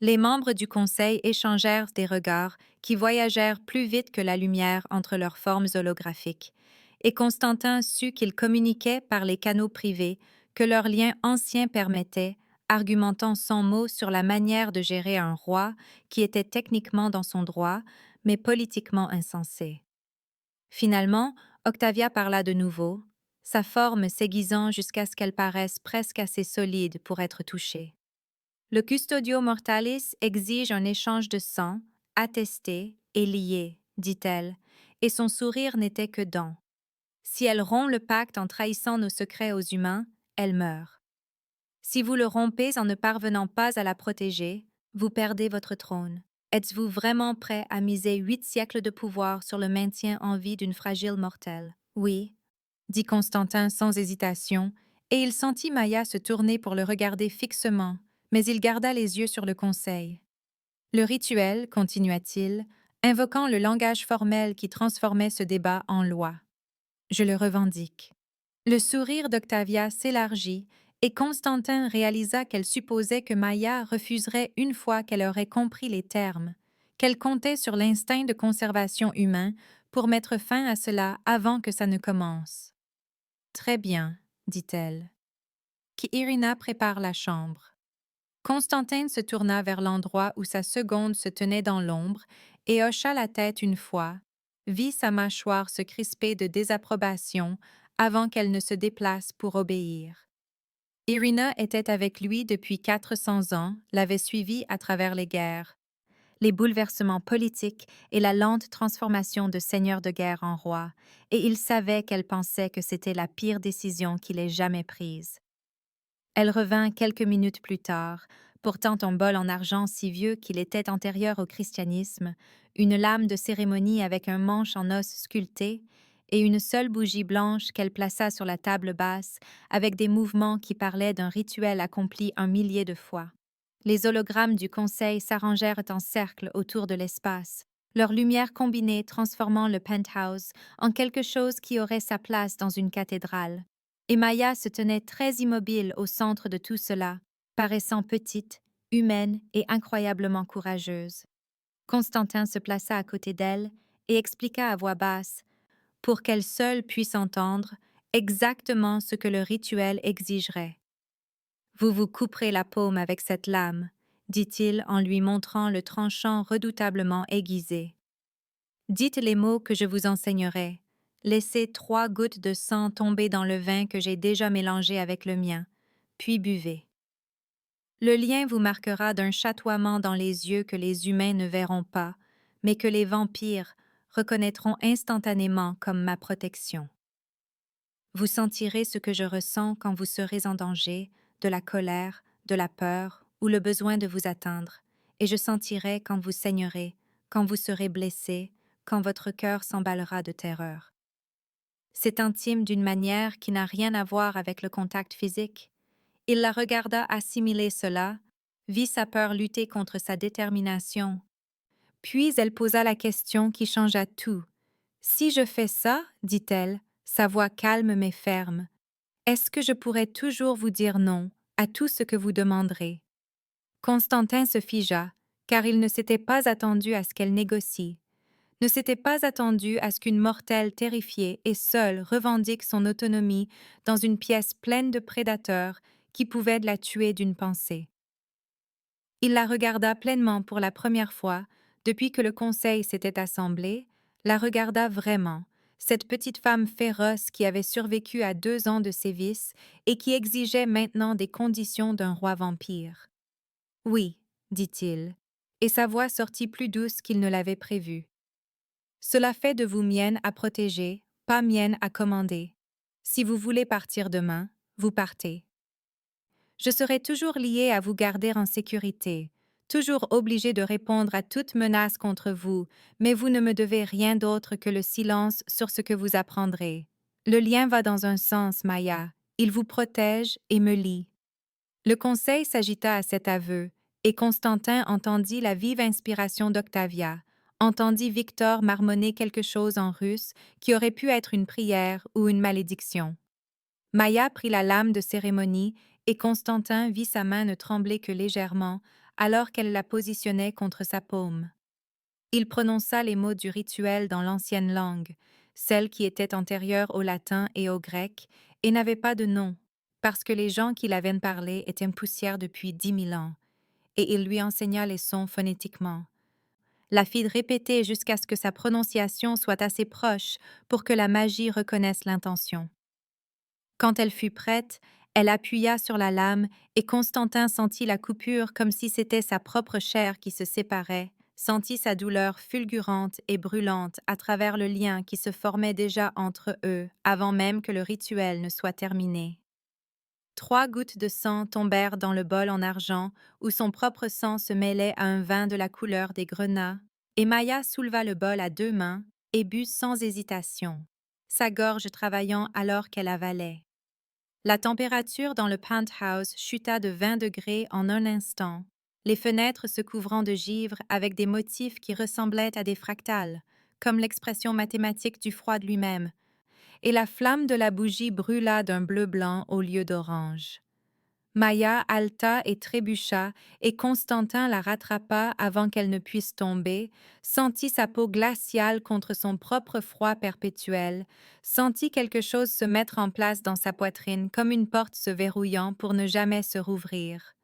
Les membres du conseil échangèrent des regards qui voyagèrent plus vite que la lumière entre leurs formes holographiques, et Constantin sut qu'ils communiquaient par les canaux privés que leur lien ancien permettait, argumentant sans mots sur la manière de gérer un roi qui était techniquement dans son droit, mais politiquement insensé. Finalement, Octavia parla de nouveau, sa forme s'aiguisant jusqu'à ce qu'elle paraisse presque assez solide pour être touchée. Le Custodio Mortalis exige un échange de sang, attesté et lié, dit-elle, et son sourire n'était que dents. Si elle rompt le pacte en trahissant nos secrets aux humains, elle meurt. Si vous le rompez en ne parvenant pas à la protéger, vous perdez votre trône. Êtes-vous vraiment prêt à miser 8 siècles de pouvoir sur le maintien en vie d'une fragile mortelle? Oui, dit Constantin sans hésitation, et il sentit Maya se tourner pour le regarder fixement, mais il garda les yeux sur le conseil. Le rituel, continua-t-il, invoquant le langage formel qui transformait ce débat en loi. Je le revendique. Le sourire d'Octavia s'élargit et Constantin réalisa qu'elle supposait que Maya refuserait une fois qu'elle aurait compris les termes, qu'elle comptait sur l'instinct de conservation humain pour mettre fin à cela avant que ça ne commence. Très bien, dit-elle. Qu'Irina prépare la chambre. Constantin se tourna vers l'endroit où sa seconde se tenait dans l'ombre et hocha la tête une fois, vit sa mâchoire se crisper de désapprobation avant qu'elle ne se déplace pour obéir. Irina était avec lui depuis 400 ans, l'avait suivi à travers les guerres, les bouleversements politiques et la lente transformation de seigneur de guerre en roi, et il savait qu'elle pensait que c'était la pire décision qu'il ait jamais prise. Elle revint quelques minutes plus tard, portant un bol en argent si vieux qu'il était antérieur au christianisme, une lame de cérémonie avec un manche en os sculpté, et une seule bougie blanche qu'elle plaça sur la table basse, avec des mouvements qui parlaient d'un rituel accompli 1 millier de fois. Les hologrammes du conseil s'arrangèrent en cercle autour de l'espace, leur lumière combinée transformant le penthouse en quelque chose qui aurait sa place dans une cathédrale. Et Maya se tenait très immobile au centre de tout cela, paraissant petite, humaine et incroyablement courageuse. Constantin se plaça à côté d'elle et expliqua à voix basse, pour qu'elle seule puisse entendre, exactement ce que le rituel exigerait. Vous vous couperez la paume avec cette lame, dit-il en lui montrant le tranchant redoutablement aiguisé. Dites les mots que je vous enseignerai. Laissez 3 gouttes de sang tomber dans le vin que j'ai déjà mélangé avec le mien, puis buvez. Le lien vous marquera d'un chatoiement dans les yeux que les humains ne verront pas, mais que les vampires reconnaîtront instantanément comme ma protection. Vous sentirez ce que je ressens quand vous serez en danger, de la colère, de la peur ou le besoin de vous atteindre, et je sentirai quand vous saignerez, quand vous serez blessé, quand votre cœur s'emballera de terreur. C'est intime d'une manière qui n'a rien à voir avec le contact physique. Il la regarda assimiler cela, vit sa peur lutter contre sa détermination. Puis elle posa la question qui changea tout. Si je fais ça, dit-elle, sa voix calme mais ferme, est-ce que je pourrais toujours vous dire non à tout ce que vous demanderez? Constantin se figea, car il ne s'était pas attendu à ce qu'elle négocie, ne s'était pas attendu à ce qu'une mortelle terrifiée et seule revendique son autonomie dans une pièce pleine de prédateurs qui pouvaient la tuer d'une pensée. Il la regarda pleinement pour la première fois depuis que le conseil s'était assemblé, la regarda vraiment, cette petite femme féroce qui avait survécu à 2 ans de sévices et qui exigeait maintenant des conditions d'un roi vampire. « Oui, dit-il, et sa voix sortit plus douce qu'il ne l'avait prévu. Cela fait de vous mienne à protéger, pas mienne à commander. Si vous voulez partir demain, vous partez. Je serai toujours liée à vous garder en sécurité, toujours obligée de répondre à toute menace contre vous, mais vous ne me devez rien d'autre que le silence sur ce que vous apprendrez. Le lien va dans un sens, Maya. Il vous protège et me lie. » Le conseil s'agita à cet aveu, et Constantin entendit la vive inspiration d'Octavia, entendit Victor marmonner quelque chose en russe qui aurait pu être une prière ou une malédiction. Maya prit la lame de cérémonie et Constantin vit sa main ne trembler que légèrement alors qu'elle la positionnait contre sa paume. Il prononça les mots du rituel dans l'ancienne langue, celle qui était antérieure au latin et au grec, et n'avait pas de nom, parce que les gens qui l'avaient parlé étaient poussière depuis 10 000 ans, et il lui enseigna les sons phonétiquement. La fit répéter jusqu'à ce que sa prononciation soit assez proche pour que la magie reconnaisse l'intention. Quand elle fut prête, elle appuya sur la lame et Constantin sentit la coupure comme si c'était sa propre chair qui se séparait, sentit sa douleur fulgurante et brûlante à travers le lien qui se formait déjà entre eux avant même que le rituel ne soit terminé. 3 gouttes de sang tombèrent dans le bol en argent où son propre sang se mêlait à un vin de la couleur des grenats, et Maya souleva le bol à 2 mains et but sans hésitation, sa gorge travaillant alors qu'elle avalait. La température dans le penthouse chuta de 20 degrés en un instant, les fenêtres se couvrant de givre avec des motifs qui ressemblaient à des fractales, comme l'expression mathématique du froid de lui-même, et la flamme de la bougie brûla d'un bleu-blanc au lieu d'orange. Maya haleta et trébucha, et Constantin la rattrapa avant qu'elle ne puisse tomber, sentit sa peau glaciale contre son propre froid perpétuel, sentit quelque chose se mettre en place dans sa poitrine comme une porte se verrouillant pour ne jamais se rouvrir.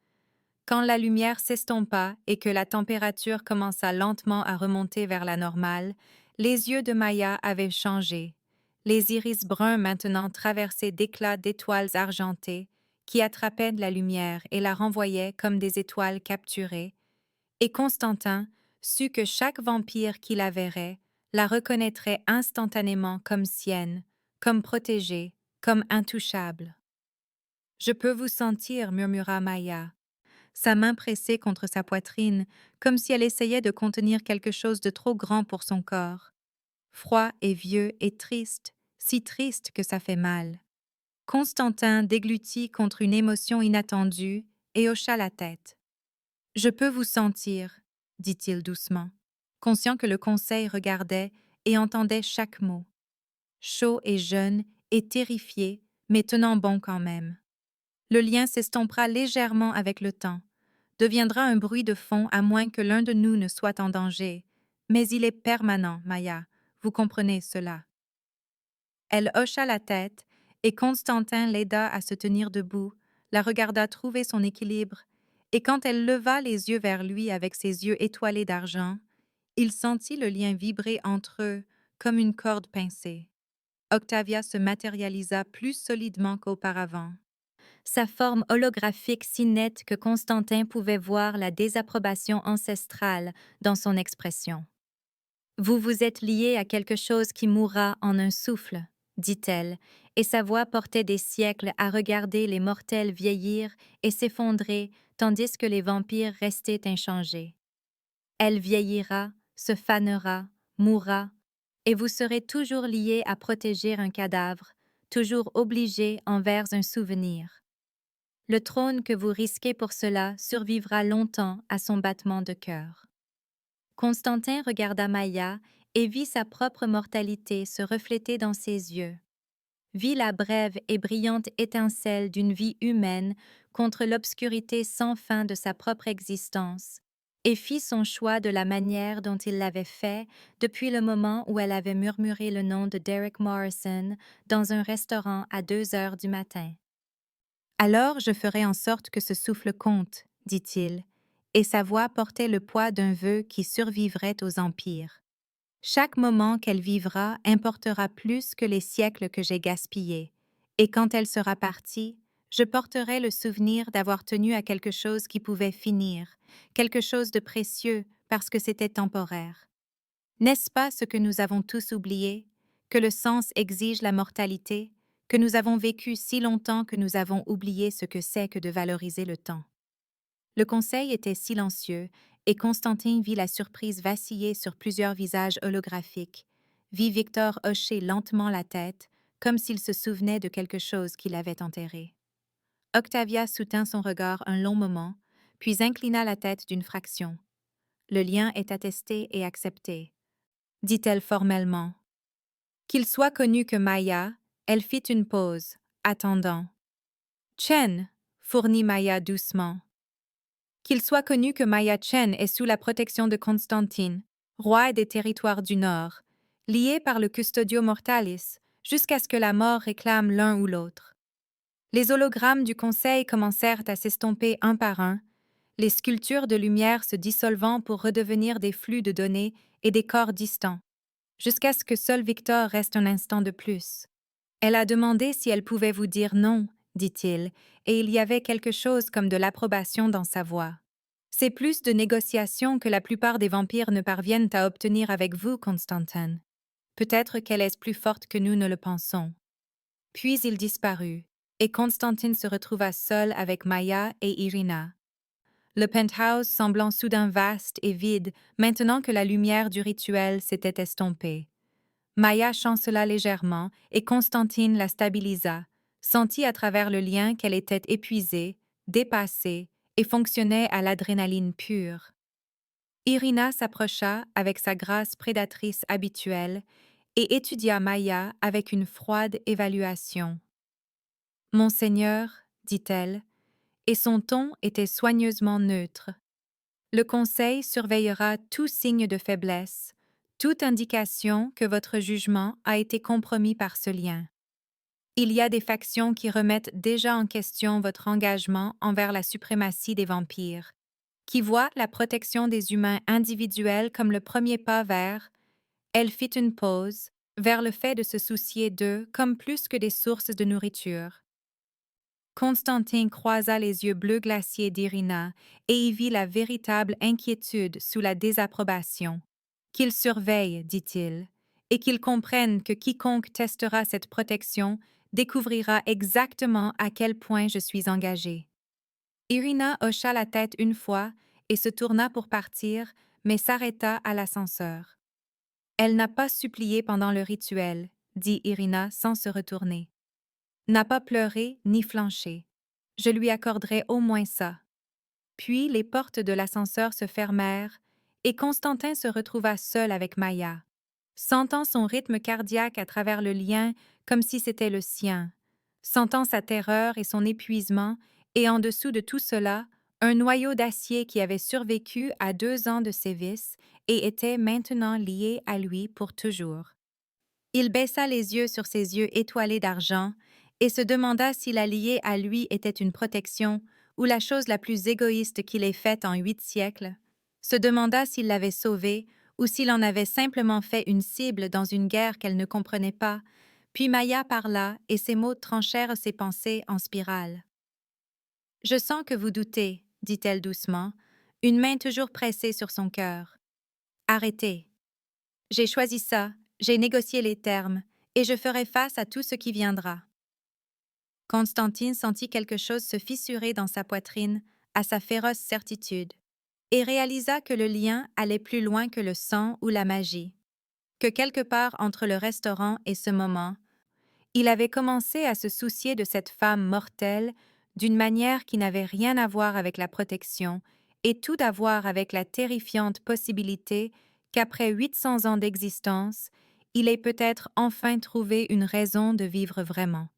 Quand la lumière s'estompa et que la température commença lentement à remonter vers la normale, les yeux de Maya avaient changé. Les iris bruns maintenant traversés d'éclats d'étoiles argentées qui attrapaient la lumière et la renvoyaient comme des étoiles capturées, et Constantin sut que chaque vampire qui la verrait la reconnaîtrait instantanément comme sienne, comme protégée, comme intouchable. « Je peux vous sentir, murmura Maya, sa main pressée contre sa poitrine, comme si elle essayait de contenir quelque chose de trop grand pour son corps. Froid et vieux et triste, si triste que ça fait mal. Constantin déglutit contre une émotion inattendue et hocha la tête. « Je peux vous sentir, dit-il doucement, conscient que le conseil regardait et entendait chaque mot. Chaud et jeune et terrifié, mais tenant bon quand même. Le lien s'estompera légèrement avec le temps, deviendra un bruit de fond à moins que l'un de nous ne soit en danger, mais il est permanent, Maya, vous comprenez cela. » Elle hocha la tête, et Constantin l'aida à se tenir debout, la regarda trouver son équilibre, et quand elle leva les yeux vers lui avec ses yeux étoilés d'argent, il sentit le lien vibrer entre eux comme une corde pincée. Octavia se matérialisa plus solidement qu'auparavant. Sa forme holographique si nette que Constantin pouvait voir la désapprobation ancestrale dans son expression. « Vous vous êtes lié à quelque chose qui mourra en un souffle, » dit-elle, et sa voix portait des siècles à regarder les mortels vieillir et s'effondrer tandis que les vampires restaient inchangés. « Elle vieillira, se fanera, mourra, et vous serez toujours liés à protéger un cadavre, toujours obligés envers un souvenir. Le trône que vous risquez pour cela survivra longtemps à son battement de cœur. » Constantin regarda Maya et vit sa propre mortalité se refléter dans ses yeux. Vit la brève et brillante étincelle d'une vie humaine contre l'obscurité sans fin de sa propre existence, et fit son choix de la manière dont il l'avait fait depuis le moment où elle avait murmuré le nom de Derek Morrison dans un restaurant à 2 heures du matin. « Alors je ferai en sorte que ce souffle compte, dit-il, et sa voix portait le poids d'un vœu qui survivrait aux empires. Chaque moment qu'elle vivra importera plus que les siècles que j'ai gaspillés, et quand elle sera partie, je porterai le souvenir d'avoir tenu à quelque chose qui pouvait finir, quelque chose de précieux parce que c'était temporaire. N'est-ce pas ce que nous avons tous oublié, que le sens exige la mortalité, que nous avons vécu si longtemps que nous avons oublié ce que c'est que de valoriser le temps? » Le conseil était silencieux, et Constantin vit la surprise vaciller sur plusieurs visages holographiques, vit Victor hocher lentement la tête, comme s'il se souvenait de quelque chose qui l'avait enterré. Octavia soutint son regard un long moment, puis inclina la tête d'une fraction. « Le lien est attesté et accepté, » dit-elle formellement. Qu'il soit connu que Maya, elle fit une pause, attendant. « Chen, » fournit Maya doucement. Qu'il soit connu que Maya Chen est sous la protection de Constantine, roi des territoires du Nord, lié par le Custodio Mortalis, jusqu'à ce que la mort réclame l'un ou l'autre. Les hologrammes du Conseil commencèrent à s'estomper un par un, les sculptures de lumière se dissolvant pour redevenir des flux de données et des corps distants, jusqu'à ce que seul Victor reste un instant de plus. Elle a demandé si elle pouvait vous dire non, dit-il, et il y avait quelque chose comme de l'approbation dans sa voix. C'est plus de négociations que la plupart des vampires ne parviennent à obtenir avec vous, Constantin. Peut-être qu'elle est plus forte que nous ne le pensons. Puis il disparut, et Constantine se retrouva seul avec Maya et Irina. Le penthouse semblant soudain vaste et vide maintenant que la lumière du rituel s'était estompée. Maya chancela légèrement et Constantine la stabilisa, sentit à travers le lien qu'elle était épuisée, dépassée et fonctionnait à l'adrénaline pure. Irina s'approcha avec sa grâce prédatrice habituelle et étudia Maya avec une froide évaluation. « Monseigneur, dit-elle, et son ton était soigneusement neutre. Le Conseil surveillera tout signe de faiblesse, toute indication que votre jugement a été compromis par ce lien. Il y a des factions qui remettent déjà en question votre engagement envers la suprématie des vampires, qui voient la protection des humains individuels comme le premier pas vers, elle fit une pause, vers le fait de se soucier d'eux comme plus que des sources de nourriture. Constantin croisa les yeux bleus glaciers d'Irina et y vit la véritable inquiétude sous la désapprobation. Qu'il surveille, dit-il, et qu'il comprenne que quiconque testera cette protection découvrira exactement à quel point je suis engagée. Irina hocha la tête une fois et se tourna pour partir, mais s'arrêta à l'ascenseur. Elle n'a pas supplié pendant le rituel, dit Irina sans se retourner. N'a pas pleuré ni flanché. Je lui accorderai au moins ça. Puis les portes de l'ascenseur se fermèrent et Constantin se retrouva seul avec Maya, sentant son rythme cardiaque à travers le lien comme si c'était le sien, sentant sa terreur et son épuisement et en dessous de tout cela, un noyau d'acier qui avait survécu à 2 ans de sévices et était maintenant lié à lui pour toujours. Il baissa les yeux sur ses yeux étoilés d'argent et se demanda si la lier à lui était une protection ou la chose la plus égoïste qu'il ait faite en 8 siècles, se demanda s'il l'avait sauvée ou s'il en avait simplement fait une cible dans une guerre qu'elle ne comprenait pas, puis Maya parla et ses mots tranchèrent ses pensées en spirale. « Je sens que vous doutez, dit-elle doucement, une main toujours pressée sur son cœur. Arrêtez. J'ai choisi ça, j'ai négocié les termes, et je ferai face à tout ce qui viendra. » Constantine sentit quelque chose se fissurer dans sa poitrine à sa féroce certitude, et réalisa que le lien allait plus loin que le sang ou la magie, que quelque part entre le restaurant et ce moment, il avait commencé à se soucier de cette femme mortelle d'une manière qui n'avait rien à voir avec la protection et tout à voir avec la terrifiante possibilité qu'après 800 ans d'existence, il ait peut-être enfin trouvé une raison de vivre vraiment.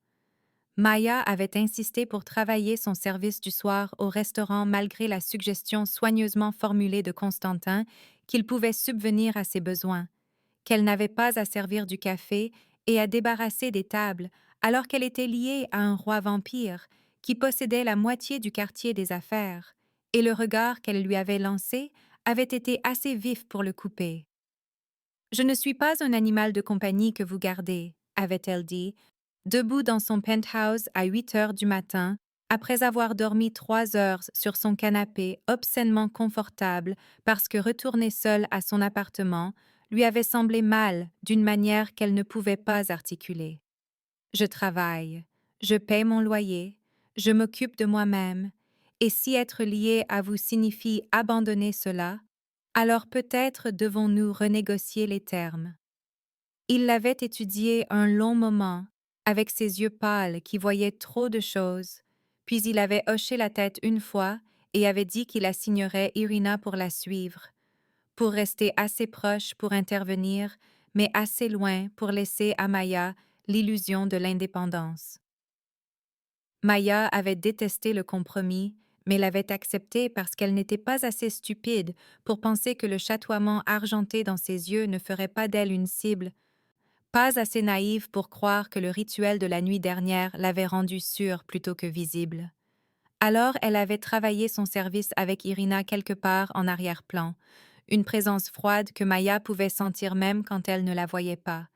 Maya avait insisté pour travailler son service du soir au restaurant malgré la suggestion soigneusement formulée de Constantin qu'il pouvait subvenir à ses besoins, qu'elle n'avait pas à servir du café et à débarrasser des tables, alors qu'elle était liée à un roi vampire qui possédait la moitié du quartier des affaires, et le regard qu'elle lui avait lancé avait été assez vif pour le couper. « Je ne suis pas un animal de compagnie que vous gardez, » avait-elle dit, debout dans son penthouse à 8 heures du matin, après avoir dormi 3 heures sur son canapé obscènement confortable parce que retourner seule à son appartement lui avait semblé mal d'une manière qu'elle ne pouvait pas articuler. « Je travaille, je paie mon loyer, je m'occupe de moi-même, et si être lié à vous signifie abandonner cela, alors peut-être devons-nous renégocier les termes. » Il l'avait étudié un long moment, avec ses yeux pâles qui voyaient trop de choses, puis il avait hoché la tête une fois et avait dit qu'il assignerait Irina pour la suivre, pour rester assez proche pour intervenir, mais assez loin pour laisser à Maya l'illusion de l'indépendance. Maya avait détesté le compromis, mais l'avait accepté parce qu'elle n'était pas assez stupide pour penser que le chatoiement argenté dans ses yeux ne ferait pas d'elle une cible, pas assez naïve pour croire que le rituel de la nuit dernière l'avait rendue sûre plutôt que visible. Alors elle avait travaillé son service avec Irina quelque part en arrière-plan, une présence froide que Maya pouvait sentir même quand elle ne la voyait pas,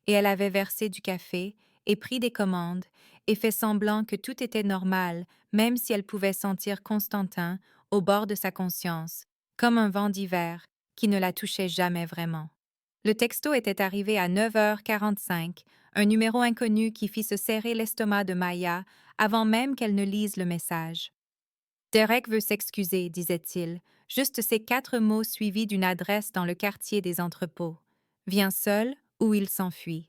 et elle avait versé du café et pris des commandes et fait semblant que tout était normal, même si elle pouvait sentir Constantin au bord de sa conscience, comme un vent d'hiver qui ne la touchait jamais vraiment. Le texto était arrivé à 9h45, un numéro inconnu qui fit se serrer l'estomac de Maya avant même qu'elle ne lise le message. Derek veut s'excuser, disait-il, juste ces 4 mots suivis d'une adresse dans le quartier des entrepôts. Vient seul ou il s'enfuit.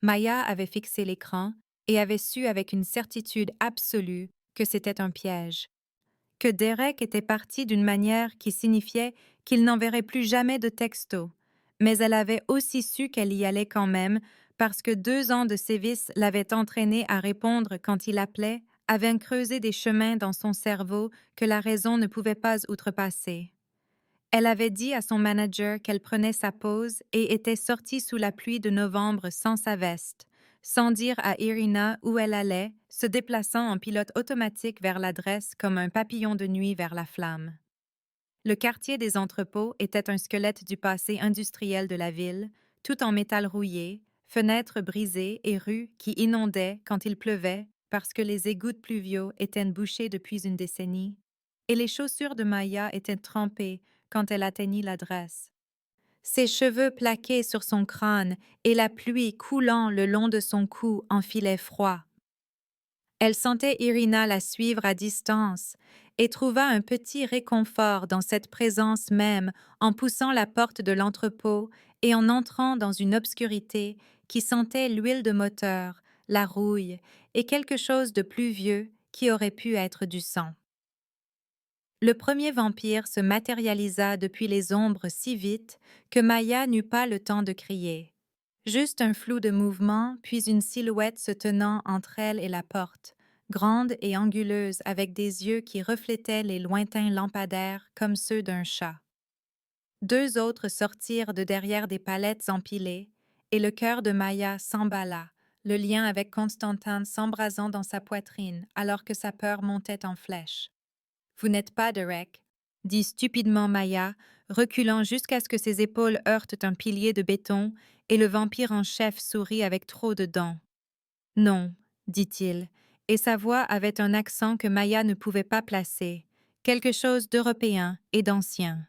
Maya avait fixé l'écran et avait su avec une certitude absolue que c'était un piège, que Derek était parti d'une manière qui signifiait qu'il n'enverrait plus jamais de texto, mais elle avait aussi su qu'elle y allait quand même parce que 2 ans de sévices l'avaient entraînée à répondre quand il appelait, avaient creusé des chemins dans son cerveau que la raison ne pouvait pas outrepasser. Elle avait dit à son manager qu'elle prenait sa pause et était sortie sous la pluie de novembre sans sa veste, sans dire à Irina où elle allait, se déplaçant en pilote automatique vers l'adresse comme un papillon de nuit vers la flamme. Le quartier des entrepôts était un squelette du passé industriel de la ville, tout en métal rouillé, fenêtres brisées et rues qui inondaient quand il pleuvait parce que les égouts pluviaux étaient bouchés depuis une décennie, et les chaussures de Maya étaient trempées quand elle atteignit l'adresse. Ses cheveux plaqués sur son crâne et la pluie coulant le long de son cou en filet froid. Elle sentait Irina la suivre à distance et trouva un petit réconfort dans cette présence même en poussant la porte de l'entrepôt et en entrant dans une obscurité qui sentait l'huile de moteur, la rouille et quelque chose de plus vieux qui aurait pu être du sang. Le premier vampire se matérialisa depuis les ombres si vite que Maya n'eut pas le temps de crier. Juste un flou de mouvement, puis une silhouette se tenant entre elle et la porte, grande et anguleuse avec des yeux qui reflétaient les lointains lampadaires comme ceux d'un chat. 2 autres sortirent de derrière des palettes empilées, et le cœur de Maya s'emballa, le lien avec Constantin s'embrasant dans sa poitrine alors que sa peur montait en flèche. Vous n'êtes pas Derek, dit stupidement Maya, reculant jusqu'à ce que ses épaules heurtent un pilier de béton, et le vampire en chef sourit avec trop de dents. Non, dit-il, et sa voix avait un accent que Maya ne pouvait pas placer, quelque chose d'européen et d'ancien.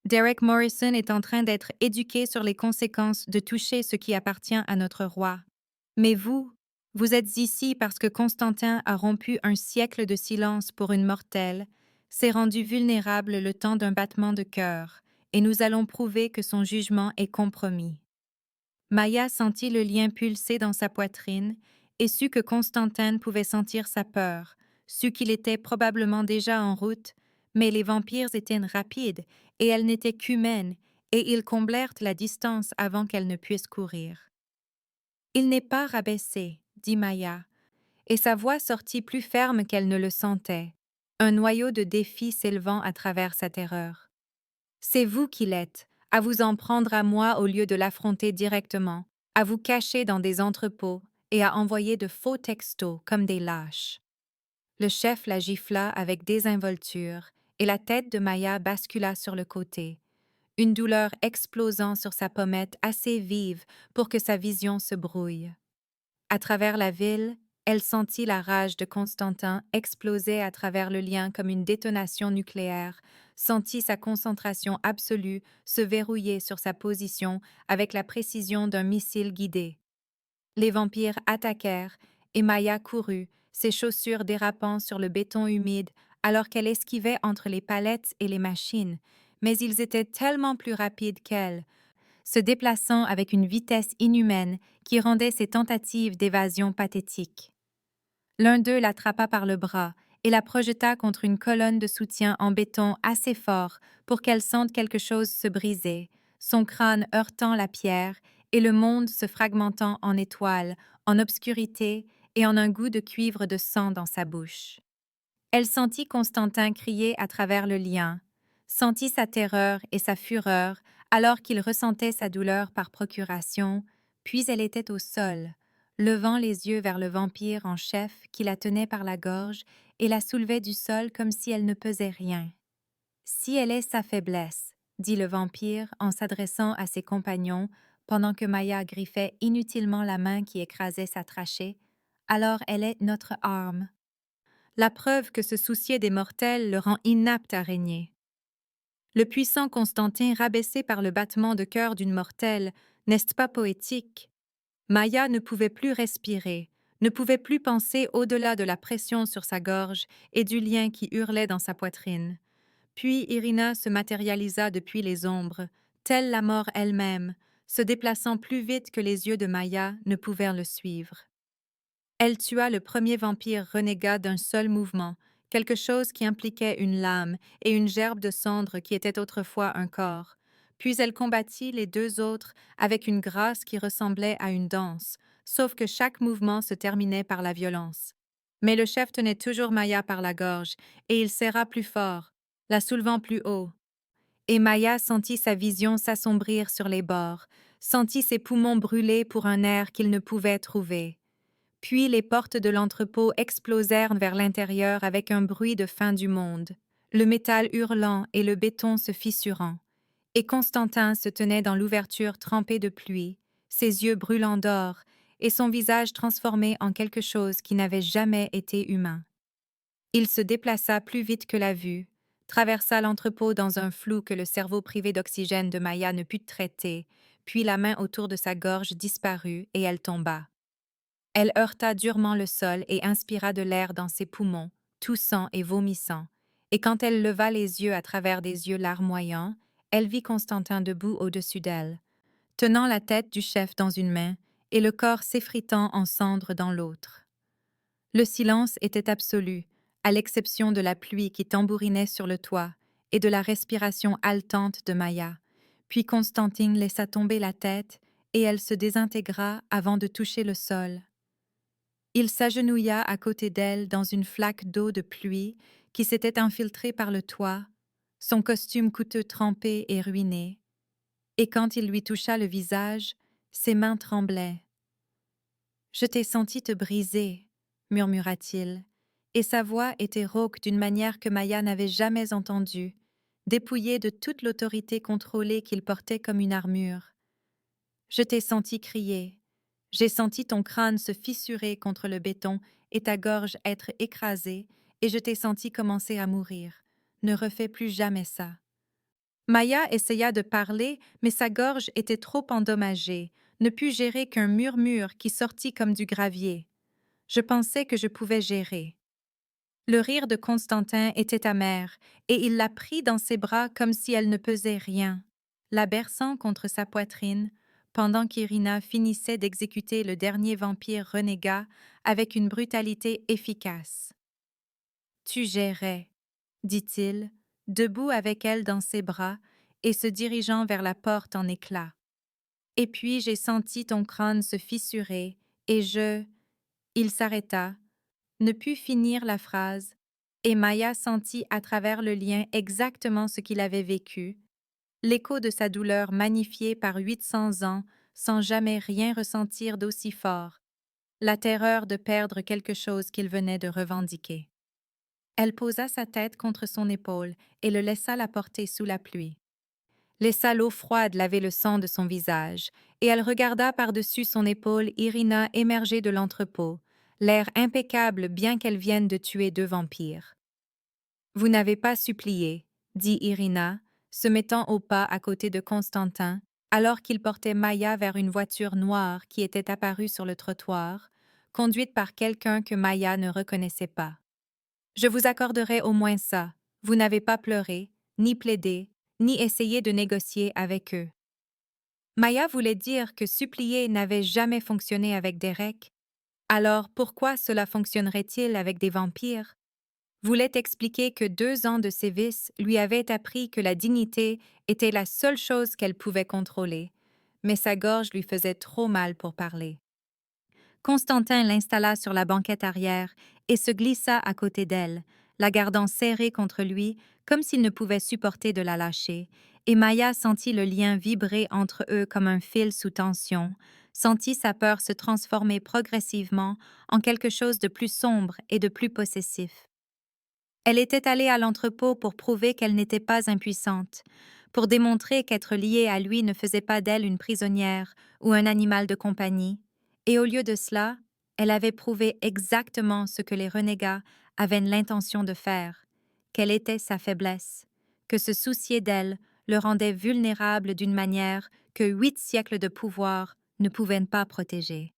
Derek Morrison est en train d'être éduqué sur les conséquences de toucher ce qui appartient à notre roi. Mais vous êtes ici parce que Constantin a rompu un siècle de silence pour une mortelle, s'est rendu vulnérable le temps d'un battement de cœur, et nous allons prouver que son jugement est compromis. Maya sentit le lien pulser dans sa poitrine et sut que Constantin pouvait sentir sa peur, sut qu'il était probablement déjà en route, mais les vampires étaient rapides et elle n'était qu'humaine, et ils comblèrent la distance avant qu'elle ne puisse courir. Il n'est pas rabaissé, dit Maya, et sa voix sortit plus ferme qu'elle ne le sentait, un noyau de défi s'élevant à travers sa terreur. C'est vous qui l'êtes, à vous en prendre à moi au lieu de l'affronter directement, à vous cacher dans des entrepôts et à envoyer de faux textos comme des lâches. Le chef la gifla avec désinvolture et la tête de Maya bascula sur le côté, une douleur explosant sur sa pommette assez vive pour que sa vision se brouille. À travers la ville, elle sentit la rage de Constantin exploser à travers le lien comme une détonation nucléaire, sentit sa concentration absolue se verrouiller sur sa position avec la précision d'un missile guidé. Les vampires attaquèrent et Maya courut, ses chaussures dérapant sur le béton humide alors qu'elle esquivait entre les palettes et les machines, mais ils étaient tellement plus rapides qu'elle, se déplaçant avec une vitesse inhumaine qui rendait ses tentatives d'évasion pathétiques. L'un d'eux l'attrapa par le bras et la projeta contre une colonne de soutien en béton assez fort pour qu'elle sente quelque chose se briser, son crâne heurtant la pierre et le monde se fragmentant en étoiles, en obscurité et en un goût de cuivre de sang dans sa bouche. Elle sentit Constantin crier à travers le lien, sentit sa terreur et sa fureur alors qu'il ressentait sa douleur par procuration, puis elle était au sol, levant les yeux vers le vampire en chef qui la tenait par la gorge et la soulevait du sol comme si elle ne pesait rien. « Si elle est sa faiblesse, » dit le vampire en s'adressant à ses compagnons pendant que Maya griffait inutilement la main qui écrasait sa trachée, « alors elle est notre arme. » La preuve que se soucier des mortels le rend inapte à régner. Le puissant Constantin rabaissé par le battement de cœur d'une mortelle, n'est-ce pas poétique? Maya ne pouvait plus respirer, ne pouvait plus penser au-delà de la pression sur sa gorge et du lien qui hurlait dans sa poitrine. Puis Irina se matérialisa depuis les ombres, telle la mort elle-même, se déplaçant plus vite que les yeux de Maya ne pouvaient le suivre. Elle tua le premier vampire renégat d'un seul mouvement, quelque chose qui impliquait une lame et une gerbe de cendre qui était autrefois un corps. Puis elle combattit les deux autres avec une grâce qui ressemblait à une danse, sauf que chaque mouvement se terminait par la violence. Mais le chef tenait toujours Maya par la gorge, et il serra plus fort, la soulevant plus haut. Et Maya sentit sa vision s'assombrir sur les bords, sentit ses poumons brûler pour un air qu'il ne pouvait trouver. Puis les portes de l'entrepôt explosèrent vers l'intérieur avec un bruit de fin du monde, le métal hurlant et le béton se fissurant. Et Constantin se tenait dans l'ouverture trempée de pluie, ses yeux brûlants d'or, et son visage transformé en quelque chose qui n'avait jamais été humain. Il se déplaça plus vite que la vue, traversa l'entrepôt dans un flou que le cerveau privé d'oxygène de Maya ne put traiter, puis la main autour de sa gorge disparut et elle tomba. Elle heurta durement le sol et inspira de l'air dans ses poumons, toussant et vomissant, et quand elle leva les yeux à travers des yeux larmoyants, elle vit Constantin debout au-dessus d'elle, tenant la tête du chef dans une main et le corps s'effritant en cendres dans l'autre. Le silence était absolu, à l'exception de la pluie qui tambourinait sur le toit et de la respiration haletante de Maya. Puis Constantine laissa tomber la tête et elle se désintégra avant de toucher le sol. Il s'agenouilla à côté d'elle dans une flaque d'eau de pluie qui s'était infiltrée par le toit, son costume coûteux trempé et ruiné, et quand il lui toucha le visage, ses mains tremblaient. « Je t'ai senti te briser, » murmura-t-il, et sa voix était rauque d'une manière que Maya n'avait jamais entendue, dépouillée de toute l'autorité contrôlée qu'il portait comme une armure. « Je t'ai senti crier. J'ai senti ton crâne se fissurer contre le béton et ta gorge être écrasée, et je t'ai senti commencer à mourir. Ne refais plus jamais ça. » Maya essaya de parler, mais sa gorge était trop endommagée, ne put gérer qu'un murmure qui sortit comme du gravier. Je pensais que je pouvais gérer. Le rire de Constantin était amer, et il la prit dans ses bras comme si elle ne pesait rien, la berçant contre sa poitrine, pendant qu'Irina finissait d'exécuter le dernier vampire renégat avec une brutalité efficace. « Tu gérais, » dit-il, debout avec elle dans ses bras et se dirigeant vers la porte en éclats. « Et puis j'ai senti ton crâne se fissurer, et je... » Il s'arrêta, ne put finir la phrase, et Maya sentit à travers le lien exactement ce qu'il avait vécu, l'écho de sa douleur magnifiée par 800 ans sans jamais rien ressentir d'aussi fort, la terreur de perdre quelque chose qu'il venait de revendiquer. Elle posa sa tête contre son épaule et le laissa la porter sous la pluie. Laissa l'eau froide laver le sang de son visage, et elle regarda par-dessus son épaule Irina émerger de l'entrepôt, l'air impeccable bien qu'elle vienne de tuer 2 vampires. « Vous n'avez pas supplié, » dit Irina, se mettant au pas à côté de Constantin, alors qu'il portait Maya vers une voiture noire qui était apparue sur le trottoir, conduite par quelqu'un que Maya ne reconnaissait pas. « Je vous accorderai au moins ça. Vous n'avez pas pleuré, ni plaidé, ni essayé de négocier avec eux. » Maya voulait dire que supplier n'avait jamais fonctionné avec Derek. Alors pourquoi cela fonctionnerait-il avec des vampires? Voulait expliquer que 2 ans de sévices lui avaient appris que la dignité était la seule chose qu'elle pouvait contrôler, mais sa gorge lui faisait trop mal pour parler. Constantin l'installa sur la banquette arrière et se glissa à côté d'elle, la gardant serrée contre lui comme s'il ne pouvait supporter de la lâcher, et Maya sentit le lien vibrer entre eux comme un fil sous tension, sentit sa peur se transformer progressivement en quelque chose de plus sombre et de plus possessif. Elle était allée à l'entrepôt pour prouver qu'elle n'était pas impuissante, pour démontrer qu'être liée à lui ne faisait pas d'elle une prisonnière ou un animal de compagnie, et au lieu de cela, elle avait prouvé exactement ce que les renégats avaient l'intention de faire, quelle était sa faiblesse, que se soucier d'elle le rendait vulnérable d'une manière que 8 siècles de pouvoir ne pouvaient pas protéger.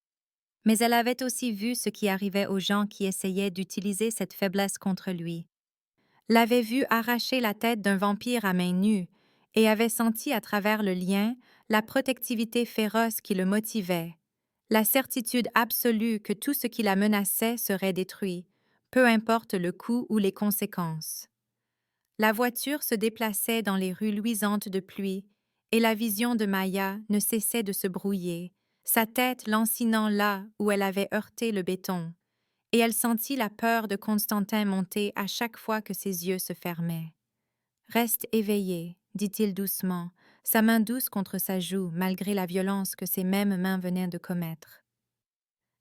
Mais elle avait aussi vu ce qui arrivait aux gens qui essayaient d'utiliser cette faiblesse contre lui, l'avait vu arracher la tête d'un vampire à main nue et avait senti à travers le lien la protectivité féroce qui le motivait, la certitude absolue que tout ce qui la menaçait serait détruit, peu importe le coût ou les conséquences. La voiture se déplaçait dans les rues luisantes de pluie, et la vision de Maya ne cessait de se brouiller, sa tête lancinant là où elle avait heurté le béton, et elle sentit la peur de Constantin monter à chaque fois que ses yeux se fermaient. « Reste éveillé, dit-il doucement, sa main douce contre sa joue malgré la violence que ses mêmes mains venaient de commettre.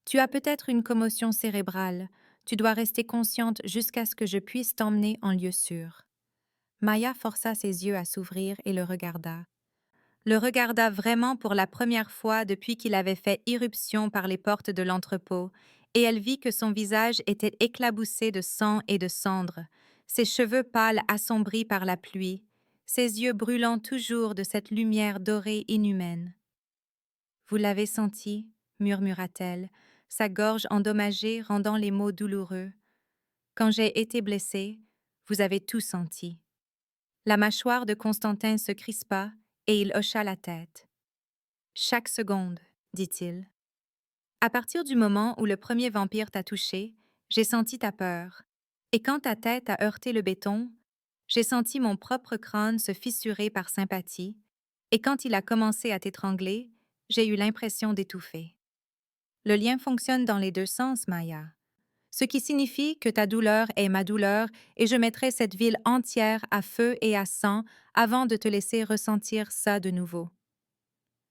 Tu as peut-être une commotion cérébrale, tu dois rester consciente jusqu'à ce que je puisse t'emmener en lieu sûr. » Maya força ses yeux à s'ouvrir et le regarda. Le regarda vraiment pour la première fois depuis qu'il avait fait irruption par les portes de l'entrepôt, et elle vit que son visage était éclaboussé de sang et de cendres, ses cheveux pâles assombris par la pluie, ses yeux brûlant toujours de cette lumière dorée inhumaine. « Vous l'avez senti » murmura-t-elle, sa gorge endommagée rendant les mots douloureux. « Quand j'ai été blessée, vous avez tout senti. » La mâchoire de Constantin se crispa et il hocha la tête. « Chaque seconde, dit-il. À partir du moment où le premier vampire t'a touché, j'ai senti ta peur. Et quand ta tête a heurté le béton, j'ai senti mon propre crâne se fissurer par sympathie, et quand il a commencé à t'étrangler, j'ai eu l'impression d'étouffer. Le lien fonctionne dans les deux sens, Maya. Ce qui signifie que ta douleur est ma douleur et je mettrai cette ville entière à feu et à sang avant de te laisser ressentir ça de nouveau. »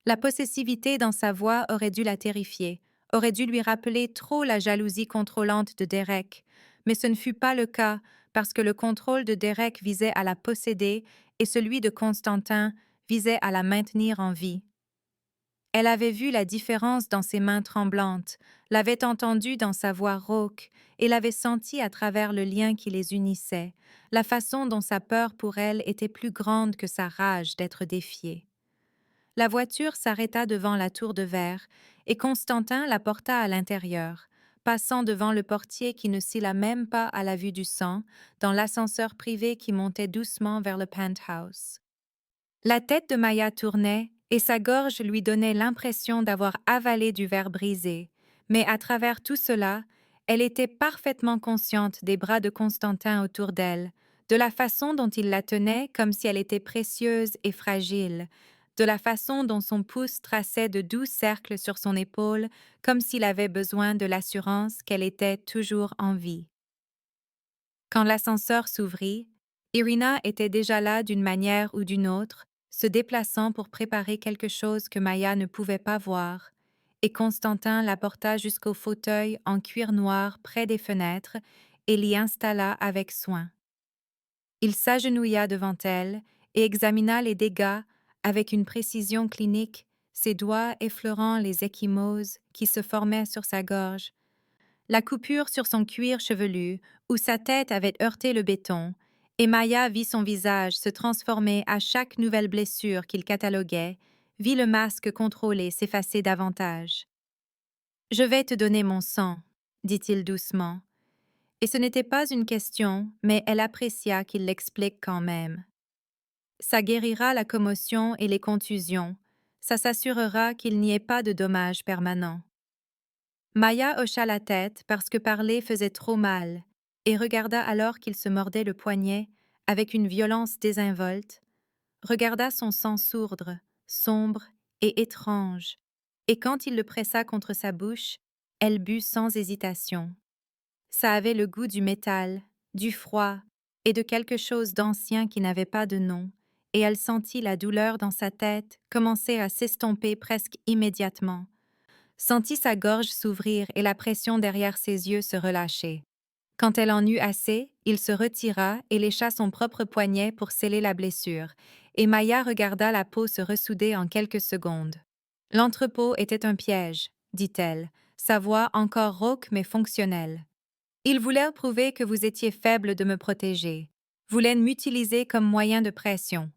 La possessivité dans sa voix aurait dû la terrifier, aurait dû lui rappeler trop la jalousie contrôlante de Derek, mais ce ne fut pas le cas parce que le contrôle de Derek visait à la posséder et celui de Constantin visait à la maintenir en vie. Elle avait vu la différence dans ses mains tremblantes, l'avait entendu dans sa voix rauque et l'avait senti à travers le lien qui les unissait, la façon dont sa peur pour elle était plus grande que sa rage d'être défiée. La voiture s'arrêta devant la tour de verre et Constantin la porta à l'intérieur, passant devant le portier qui ne scilla même pas à la vue du sang, dans l'ascenseur privé qui montait doucement vers le penthouse. La tête de Maya tournait et sa gorge lui donnait l'impression d'avoir avalé du verre brisé, mais à travers tout cela, elle était parfaitement consciente des bras de Constantin autour d'elle, de la façon dont il la tenait comme si elle était précieuse et fragile, de la façon dont son pouce traçait de doux cercles sur son épaule comme s'il avait besoin de l'assurance qu'elle était toujours en vie. Quand l'ascenseur s'ouvrit, Irina était déjà là d'une manière ou d'une autre, se déplaçant pour préparer quelque chose que Maya ne pouvait pas voir, et Constantin la porta jusqu'au fauteuil en cuir noir près des fenêtres et l'y installa avec soin. Il s'agenouilla devant elle et examina les dégâts avec une précision clinique, ses doigts effleurant les ecchymoses qui se formaient sur sa gorge, la coupure sur son cuir chevelu où sa tête avait heurté le béton, et Maya vit son visage se transformer à chaque nouvelle blessure qu'il cataloguait, vit le masque contrôlé s'effacer davantage. « Je vais te donner mon sang, » dit-il doucement. Et ce n'était pas une question, mais elle apprécia qu'il l'explique quand même. Ça guérira la commotion et les contusions, ça s'assurera qu'il n'y ait pas de dommages permanents. Maya hocha la tête parce que parler faisait trop mal et regarda alors qu'il se mordait le poignet avec une violence désinvolte, regarda son sang sourdre, sombre et étrange, et quand il le pressa contre sa bouche, elle but sans hésitation. Ça avait le goût du métal, du froid et de quelque chose d'ancien qui n'avait pas de nom, et elle sentit la douleur dans sa tête commencer à s'estomper presque immédiatement, sentit sa gorge s'ouvrir et la pression derrière ses yeux se relâcher. Quand elle en eut assez, il se retira et lécha son propre poignet pour sceller la blessure, et Maya regarda la peau se ressouder en quelques secondes. L'entrepôt était un piège, dit-elle, sa voix encore rauque mais fonctionnelle. Il voulait prouver que vous étiez faible de me protéger, voulait m'utiliser comme moyen de pression.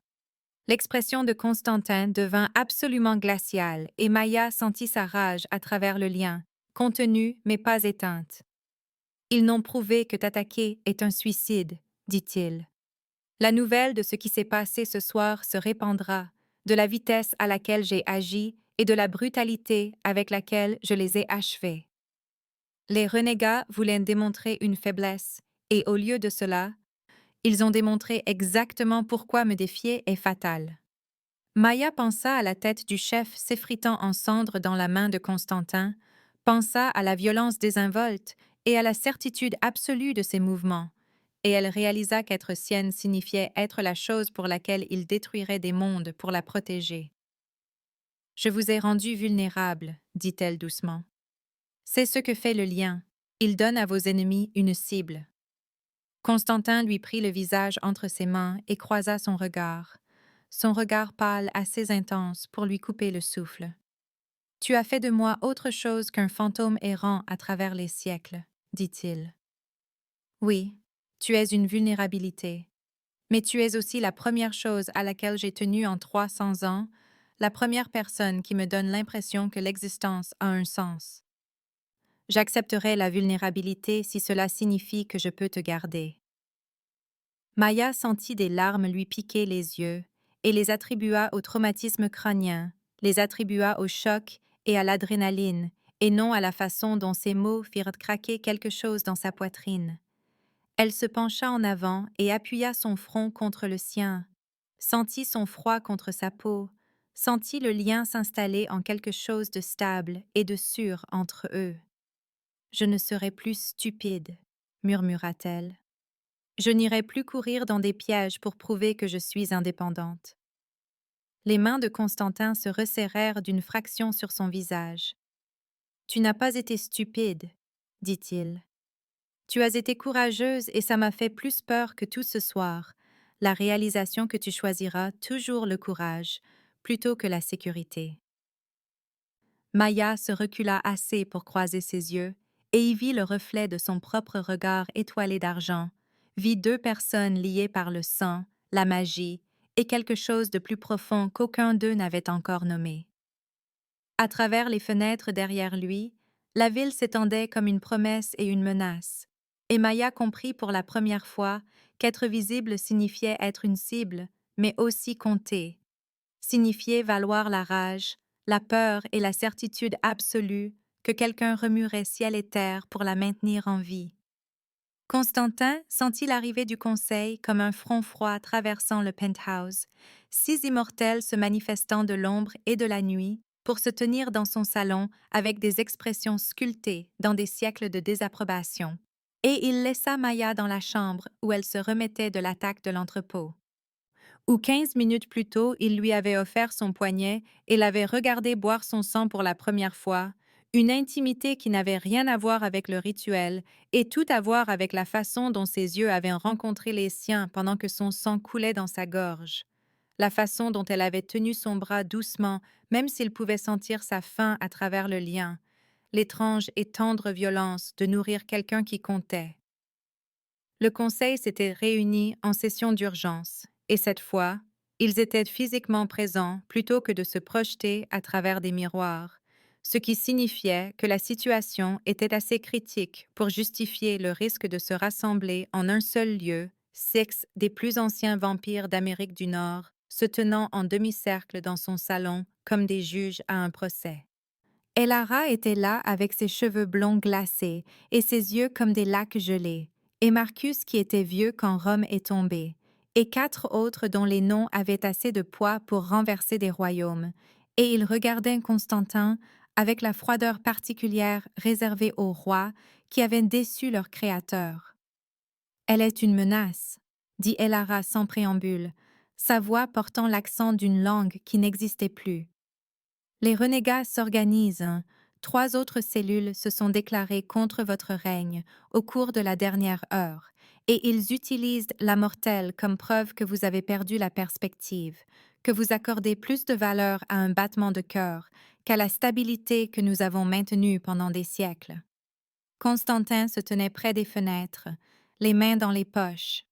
L'expression de Constantin devint absolument glaciale et Maya sentit sa rage à travers le lien, contenue mais pas éteinte. Ils n'ont prouvé que t'attaquer est un suicide, dit-il. La nouvelle de ce qui s'est passé ce soir se répandra, de la vitesse à laquelle j'ai agi et de la brutalité avec laquelle je les ai achevés. Les renégats voulaient démontrer une faiblesse, et au lieu de cela, ils ont démontré exactement pourquoi me défier est fatal. Maya pensa à la tête du chef s'effritant en cendres dans la main de Constantin, pensa à la violence désinvolte et à la certitude absolue de ses mouvements, et elle réalisa qu'être sienne signifiait être la chose pour laquelle il détruirait des mondes pour la protéger. « Je vous ai rendu vulnérable, dit-elle doucement. C'est ce que fait le lien. Il donne à vos ennemis une cible. » Constantin lui prit le visage entre ses mains et croisa son regard pâle assez intense pour lui couper le souffle. « Tu as fait de moi autre chose qu'un fantôme errant à travers les siècles, dit-il. Oui, tu es une vulnérabilité, mais tu es aussi la première chose à laquelle j'ai tenu en 300 ans, la première personne qui me donne l'impression que l'existence a un sens. J'accepterai la vulnérabilité si cela signifie que je peux te garder. » Maya sentit des larmes lui piquer les yeux et les attribua au traumatisme crânien, les attribua au choc et à l'adrénaline, et non à la façon dont ces mots firent craquer quelque chose dans sa poitrine. Elle se pencha en avant et appuya son front contre le sien, sentit son froid contre sa peau, sentit le lien s'installer en quelque chose de stable et de sûr entre eux. « Je ne serai plus stupide, » murmura-t-elle. « Je n'irai plus courir dans des pièges pour prouver que je suis indépendante. » Les mains de Constantin se resserrèrent d'une fraction sur son visage. « Tu n'as pas été stupide, » dit-il. « Tu as été courageuse et ça m'a fait plus peur que tout ce soir, la réalisation que tu choisiras toujours le courage, plutôt que la sécurité. » Maya se recula assez pour croiser ses yeux et y vit le reflet de son propre regard étoilé d'argent, vit deux personnes liées par le sang, la magie et quelque chose de plus profond qu'aucun d'eux n'avait encore nommé. À travers les fenêtres derrière lui, la ville s'étendait comme une promesse et une menace, et Maya comprit pour la première fois qu'être visible signifiait être une cible, mais aussi compter, signifiait valoir la rage, la peur et la certitude absolue que quelqu'un remuerait ciel et terre pour la maintenir en vie. Constantin sentit l'arrivée du conseil comme un front froid traversant le penthouse, six immortels se manifestant de l'ombre et de la nuit pour se tenir dans son salon avec des expressions sculptées dans des siècles de désapprobation. Et il laissa Maya dans la chambre où elle se remettait de l'attaque de l'entrepôt. Où 15 minutes plus tôt, il lui avait offert son poignet et l'avait regardé boire son sang pour la première fois, une intimité qui n'avait rien à voir avec le rituel et tout à voir avec la façon dont ses yeux avaient rencontré les siens pendant que son sang coulait dans sa gorge, la façon dont elle avait tenu son bras doucement, même s'il pouvait sentir sa faim à travers le lien, l'étrange et tendre violence de nourrir quelqu'un qui comptait. Le conseil s'était réuni en session d'urgence, et cette fois, ils étaient physiquement présents plutôt que de se projeter à travers des miroirs, ce qui signifiait que la situation était assez critique pour justifier le risque de se rassembler en un seul lieu, six des plus anciens vampires d'Amérique du Nord, se tenant en demi-cercle dans son salon comme des juges à un procès. Elara était là avec ses cheveux blonds glacés et ses yeux comme des lacs gelés, et Marcus qui était vieux quand Rome est tombée, et quatre autres dont les noms avaient assez de poids pour renverser des royaumes, et ils regardaient Constantin avec la froideur particulière réservée aux rois qui avaient déçu leur créateur. Elle est une menace, dit Elara sans préambule, sa voix portant l'accent d'une langue qui n'existait plus. Les renégats s'organisent. 3 autres cellules se sont déclarées contre votre règne au cours de la dernière heure, et ils utilisent la mortelle comme preuve que vous avez perdu la perspective, que vous accordez plus de valeur à un battement de cœur qu'à la stabilité que nous avons maintenue pendant des siècles. Constantin se tenait près des fenêtres, les mains dans les poches,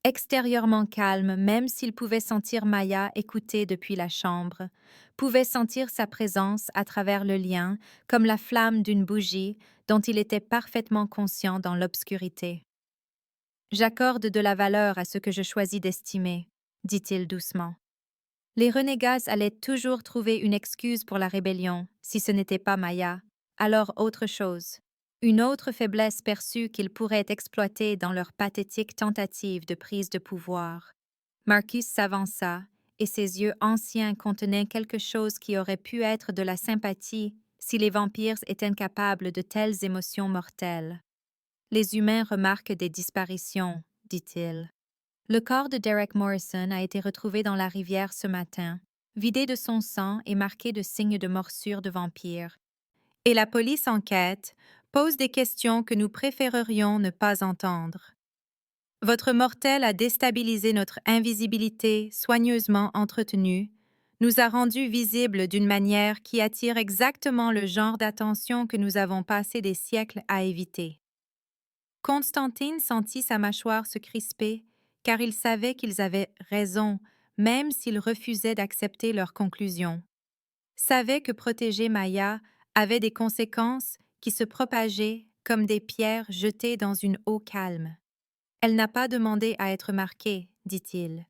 extérieurement calme, même s'il pouvait sentir Maya écouter depuis la chambre, pouvait sentir sa présence à travers le lien, comme la flamme d'une bougie dont il était parfaitement conscient dans l'obscurité. J'accorde de la valeur à ce que je choisis d'estimer, dit-il doucement. Les renégats allaient toujours trouver une excuse pour la rébellion, si ce n'était pas Maya, alors autre chose. Une autre faiblesse perçue qu'ils pourraient exploiter dans leur pathétique tentative de prise de pouvoir. Marcus s'avança, et ses yeux anciens contenaient quelque chose qui aurait pu être de la sympathie si les vampires étaient incapables de telles émotions mortelles. Les humains remarquent des disparitions, dit-il. Le corps de Derek Morrison a été retrouvé dans la rivière ce matin, vidé de son sang et marqué de signes de morsure de vampire. Et la police enquête, pose des questions que nous préférerions ne pas entendre. Votre mortel a déstabilisé notre invisibilité soigneusement entretenue, nous a rendus visibles d'une manière qui attire exactement le genre d'attention que nous avons passé des siècles à éviter. Constantine sentit sa mâchoire se crisper, car il savait qu'ils avaient raison, même s'ils refusaient d'accepter leurs conclusions. Savait que protéger Maya avait des conséquences qui se propageaient comme des pierres jetées dans une eau calme. Elle n'a pas demandé à être marquée, dit-il.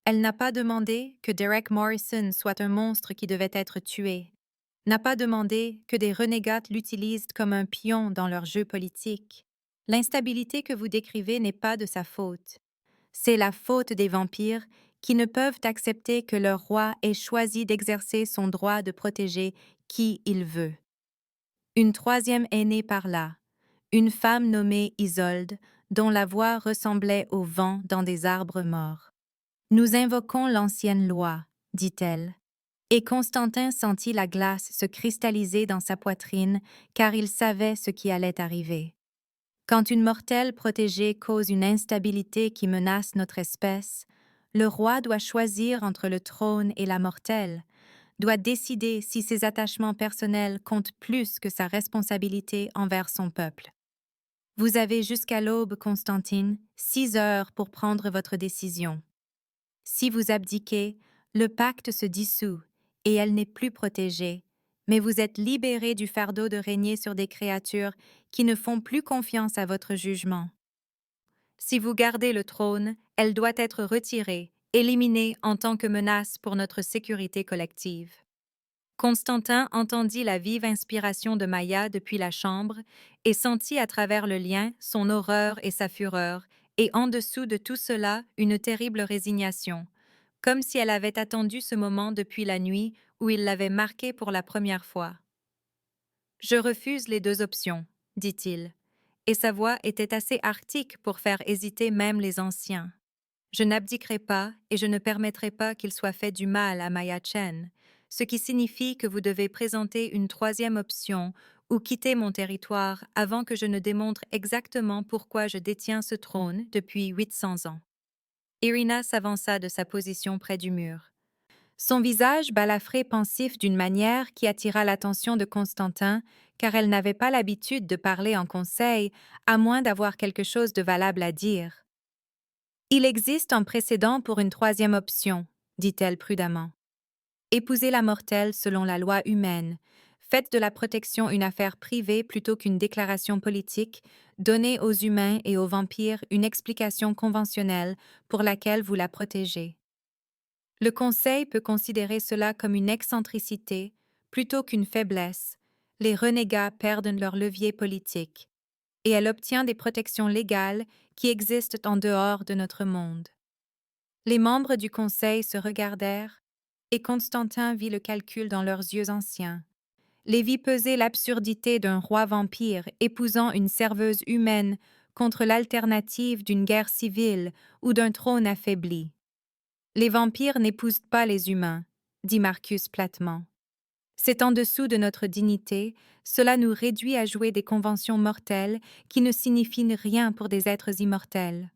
Elle n'a pas demandé que Derek Morrison soit un monstre qui devait être tué. N'a pas demandé que des renégats l'utilisent comme un pion dans leur jeu politique. L'instabilité que vous décrivez n'est pas de sa faute. C'est la faute des vampires qui ne peuvent accepter que leur roi ait choisi d'exercer son droit de protéger qui il veut. Une troisième est née par là, une femme nommée Isolde, dont la voix ressemblait au vent dans des arbres morts. Nous invoquons l'ancienne loi, dit-elle, et Constantin sentit la glace se cristalliser dans sa poitrine, car il savait ce qui allait arriver. Quand une mortelle protégée cause une instabilité qui menace notre espèce, le roi doit choisir entre le trône et la mortelle, doit décider si ses attachements personnels comptent plus que sa responsabilité envers son peuple. Vous avez jusqu'à l'aube, Constantine, 6 heures pour prendre votre décision. Si vous abdiquez, le pacte se dissout et elle n'est plus protégée, mais vous êtes libéré du fardeau de régner sur des créatures qui ne font plus confiance à votre jugement. Si vous gardez le trône, elle doit être retirée, éliminée en tant que menace pour notre sécurité collective. Constantin entendit la vive inspiration de Maya depuis la chambre et sentit à travers le lien son horreur et sa fureur, et en dessous de tout cela une terrible résignation, comme si elle avait attendu ce moment depuis la nuit où il l'avait marqué pour la première fois. « Je refuse les 2 options, dit-il, et sa voix était assez arctique pour faire hésiter même les anciens. Je n'abdiquerai pas et je ne permettrai pas qu'il soit fait du mal à Maya Chen, ce qui signifie que vous devez présenter une 3e option ou quitter mon territoire avant que je ne démontre exactement pourquoi je détiens ce trône depuis 800 ans. » Irina s'avança de sa position près du mur. Son visage balafré pensif d'une manière qui attira l'attention de Constantin, car elle n'avait pas l'habitude de parler en conseil, à moins d'avoir quelque chose de valable à dire. « Il existe un précédent pour une 3e option, dit-elle prudemment. Épouser la mortelle selon la loi humaine, faites de la protection une affaire privée plutôt qu'une déclaration politique, donnez aux humains et aux vampires une explication conventionnelle pour laquelle vous la protégez. Le Conseil peut considérer cela comme une excentricité plutôt qu'une faiblesse. Les renégats perdent leur levier politique, et elle obtient des protections légales qui existent en dehors de notre monde. » Les membres du Conseil se regardèrent, et Constantin vit le calcul dans leurs yeux anciens. Les vit peser l'absurdité d'un roi vampire épousant une serveuse humaine contre l'alternative d'une guerre civile ou d'un trône affaibli. Les vampires n'épousent pas les humains, dit Marcus platement. C'est en dessous de notre dignité, cela nous réduit à jouer des conventions mortelles qui ne signifient rien pour des êtres immortels.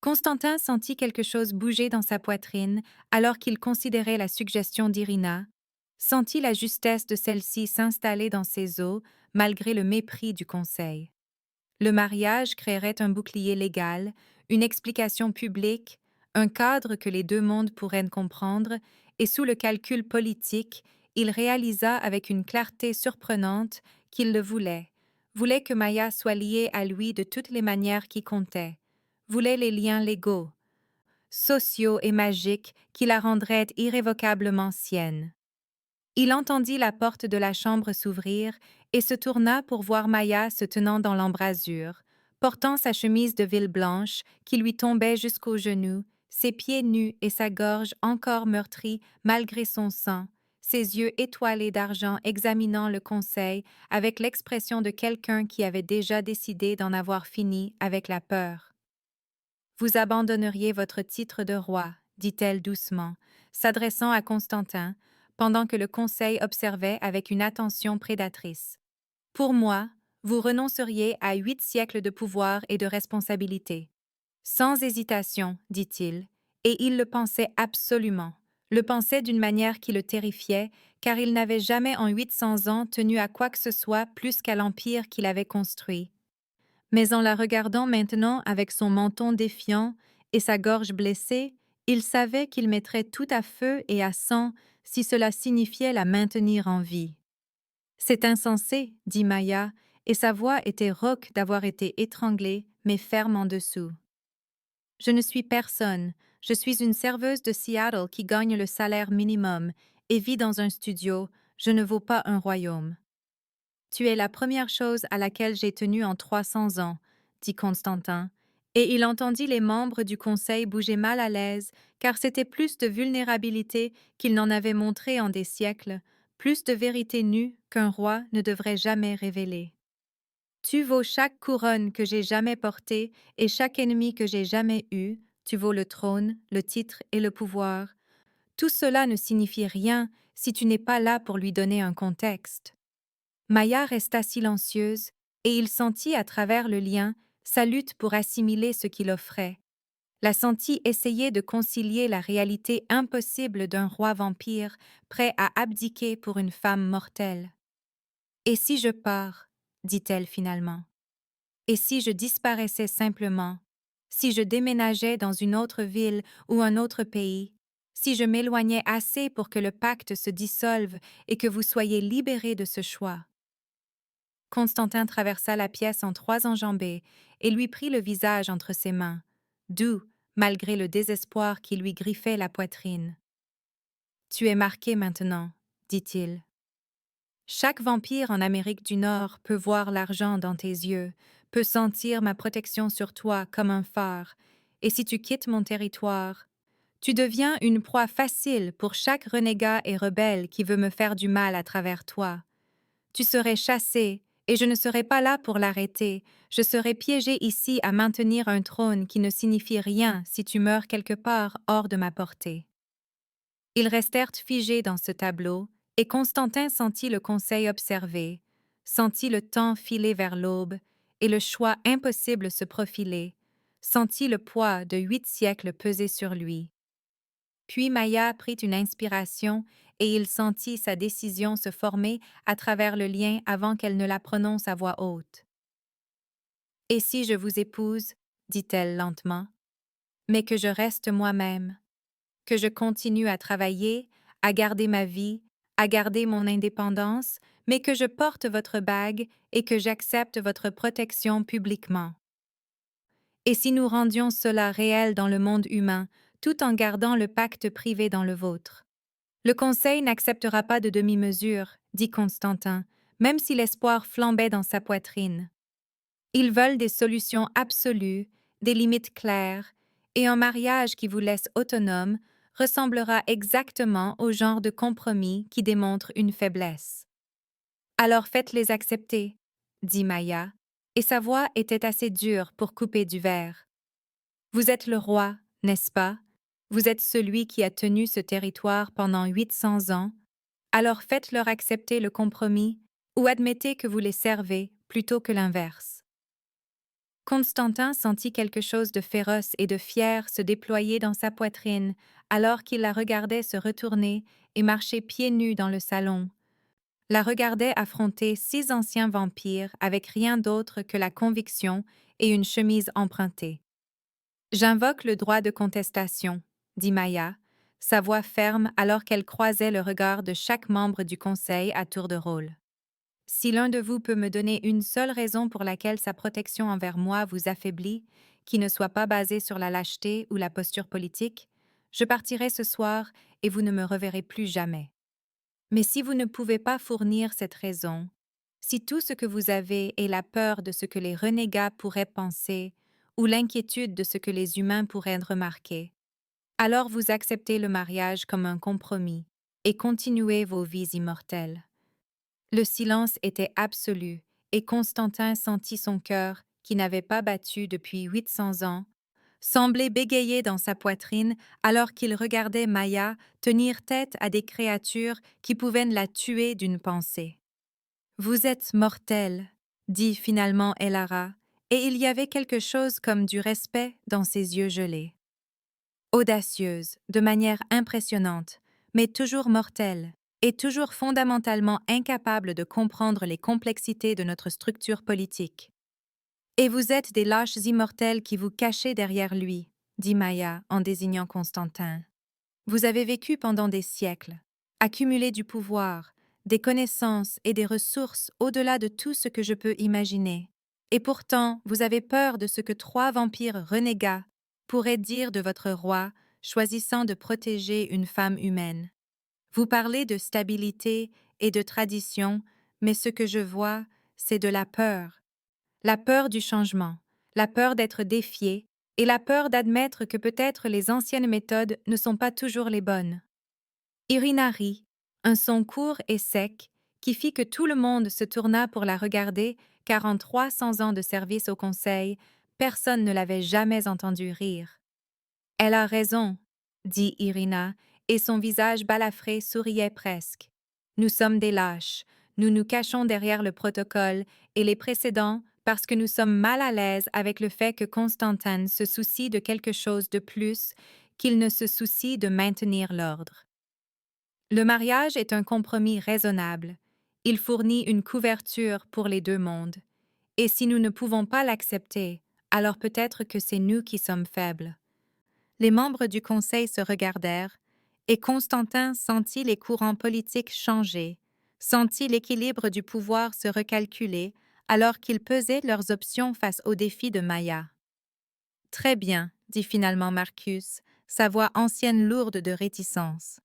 Constantin sentit quelque chose bouger dans sa poitrine alors qu'il considérait la suggestion d'Irina, sentit la justesse de celle-ci s'installer dans ses os malgré le mépris du conseil. Le mariage créerait un bouclier légal, une explication publique, un cadre que les deux mondes pourraient comprendre, et sous le calcul politique, il réalisa avec une clarté surprenante qu'il le voulait que Maya soit liée à lui de toutes les manières qui comptaient, voulait les liens légaux, sociaux et magiques qui la rendraient irrévocablement sienne. Il entendit la porte de la chambre s'ouvrir et se tourna pour voir Maya se tenant dans l'embrasure, portant sa chemise de ville blanche qui lui tombait jusqu'aux genoux, ses pieds nus et sa gorge encore meurtrie malgré son sang, ses yeux étoilés d'argent examinant le conseil avec l'expression de quelqu'un qui avait déjà décidé d'en avoir fini avec la peur. « Vous abandonneriez votre titre de roi, dit-elle doucement, s'adressant à Constantin, pendant que le conseil observait avec une attention prédatrice. Pour moi, vous renonceriez à 8 siècles de pouvoir et de responsabilité. Sans hésitation, dit-il, et il le pensait absolument, le pensait d'une manière qui le terrifiait, car il n'avait jamais en 800 ans tenu à quoi que ce soit plus qu'à l'empire qu'il avait construit. Mais en la regardant maintenant avec son menton défiant et sa gorge blessée, il savait qu'il mettrait tout à feu et à sang si cela signifiait la maintenir en vie. « C'est insensé, dit Maya, et sa voix était rauque d'avoir été étranglée, mais ferme en dessous. Je ne suis personne, je suis une serveuse de Seattle qui gagne le salaire minimum et vit dans un studio, je ne vaux pas un royaume. Tu es la première chose à laquelle j'ai tenu en 300 ans, dit Constantin, et il entendit les membres du conseil bouger mal à l'aise, car c'était plus de vulnérabilité qu'il n'en avait montré en des siècles, plus de vérité nue qu'un roi ne devrait jamais révéler. Tu vaux chaque couronne que j'ai jamais portée et chaque ennemi que j'ai jamais eu, tu vaux le trône, le titre et le pouvoir. Tout cela ne signifie rien si tu n'es pas là pour lui donner un contexte. Maya resta silencieuse, et il sentit à travers le lien sa lutte pour assimiler ce qu'il offrait. La sentit essayer de concilier la réalité impossible d'un roi vampire prêt à abdiquer pour une femme mortelle. « Et si je pars » dit-elle finalement. « Et si je disparaissais simplement, si je déménageais dans une autre ville ou un autre pays, si je m'éloignais assez pour que le pacte se dissolve et que vous soyez libérés de ce choix. » Constantin traversa la pièce en 3 enjambées et lui prit le visage entre ses mains, doux, malgré le désespoir qui lui griffait la poitrine. « Tu es marqué maintenant, dit-il. Chaque vampire en Amérique du Nord peut voir l'argent dans tes yeux, peut sentir ma protection sur toi comme un phare, et si tu quittes mon territoire, tu deviens une proie facile pour chaque renégat et rebelle qui veut me faire du mal à travers toi. Tu serais chassé, et je ne serais pas là pour l'arrêter, je serais piégé ici à maintenir un trône qui ne signifie rien si tu meurs quelque part hors de ma portée. » Ils restèrent figés dans ce tableau, et Constantin sentit le conseil observer, sentit le temps filer vers l'aube, et le choix impossible se profiler, sentit le poids de 8 siècles peser sur lui. Puis Maya prit une inspiration et il sentit sa décision se former à travers le lien avant qu'elle ne la prononce à voix haute. « Et si je vous épouse, dit-elle lentement, mais que je reste moi-même, que je continue à travailler, à garder ma vie, à garder mon indépendance, mais que je porte votre bague et que j'accepte votre protection publiquement. Et si nous rendions cela réel dans le monde humain, tout en gardant le pacte privé dans le vôtre. Le Conseil n'acceptera pas de demi-mesure, dit Constantin, même si l'espoir flambait dans sa poitrine. Ils veulent des solutions absolues, des limites claires, et un mariage qui vous laisse autonome ressemblera exactement au genre de compromis qui démontre une faiblesse. Alors faites-les accepter, dit Maya, et sa voix était assez dure pour couper du verre. Vous êtes le roi, n'est-ce pas? Vous êtes celui qui a tenu ce territoire pendant 800 ans, alors faites-leur accepter le compromis ou admettez que vous les servez plutôt que l'inverse. Constantin sentit quelque chose de féroce et de fier se déployer dans sa poitrine alors qu'il la regardait se retourner et marcher pieds nus dans le salon. La regardait affronter 6 anciens vampires avec rien d'autre que la conviction et une chemise empruntée. J'invoque le droit de contestation, dit Maya, sa voix ferme alors qu'elle croisait le regard de chaque membre du conseil à tour de rôle. Si l'un de vous peut me donner une seule raison pour laquelle sa protection envers moi vous affaiblit, qui ne soit pas basée sur la lâcheté ou la posture politique, je partirai ce soir et vous ne me reverrez plus jamais. Mais si vous ne pouvez pas fournir cette raison, si tout ce que vous avez est la peur de ce que les renégats pourraient penser ou l'inquiétude de ce que les humains pourraient remarquer, alors vous acceptez le mariage comme un compromis et continuez vos vies immortelles. Le silence était absolu et Constantin sentit son cœur, qui n'avait pas battu depuis 800 ans, sembler bégayer dans sa poitrine alors qu'il regardait Maya tenir tête à des créatures qui pouvaient la tuer d'une pensée. « Vous êtes mortel, dit finalement Elara, et il y avait quelque chose comme du respect dans ses yeux gelés. Audacieuse, de manière impressionnante, mais toujours mortelle, et toujours fondamentalement incapable de comprendre les complexités de notre structure politique. Et vous êtes des lâches immortels qui vous cachez derrière lui, dit Maya en désignant Constantin. Vous avez vécu pendant des siècles, accumulé du pouvoir, des connaissances et des ressources au-delà de tout ce que je peux imaginer. Et pourtant, vous avez peur de ce que 3 vampires renégats pourraient dire de votre roi, choisissant de protéger une femme humaine. Vous parlez de stabilité et de tradition, mais ce que je vois, c'est de la peur. La peur du changement, la peur d'être défié et la peur d'admettre que peut-être les anciennes méthodes ne sont pas toujours les bonnes. Irina rit, un son court et sec qui fit que tout le monde se tourna pour la regarder car en 300 ans de service au Conseil, personne ne l'avait jamais entendue rire. « Elle a raison, » dit Irina, et son visage balafré souriait presque. « Nous sommes des lâches, nous nous cachons derrière le protocole et les précédents parce que nous sommes mal à l'aise avec le fait que Constantin se soucie de quelque chose de plus qu'il ne se soucie de maintenir l'ordre. Le mariage est un compromis raisonnable. Il fournit une couverture pour les 2 mondes. Et si nous ne pouvons pas l'accepter, alors peut-être que c'est nous qui sommes faibles. » Les membres du Conseil se regardèrent, et Constantin sentit les courants politiques changer, sentit l'équilibre du pouvoir se recalculer alors qu'ils pesaient leurs options face au défi de Maya. « Très bien, » dit finalement Marcus, sa voix ancienne lourde de réticence.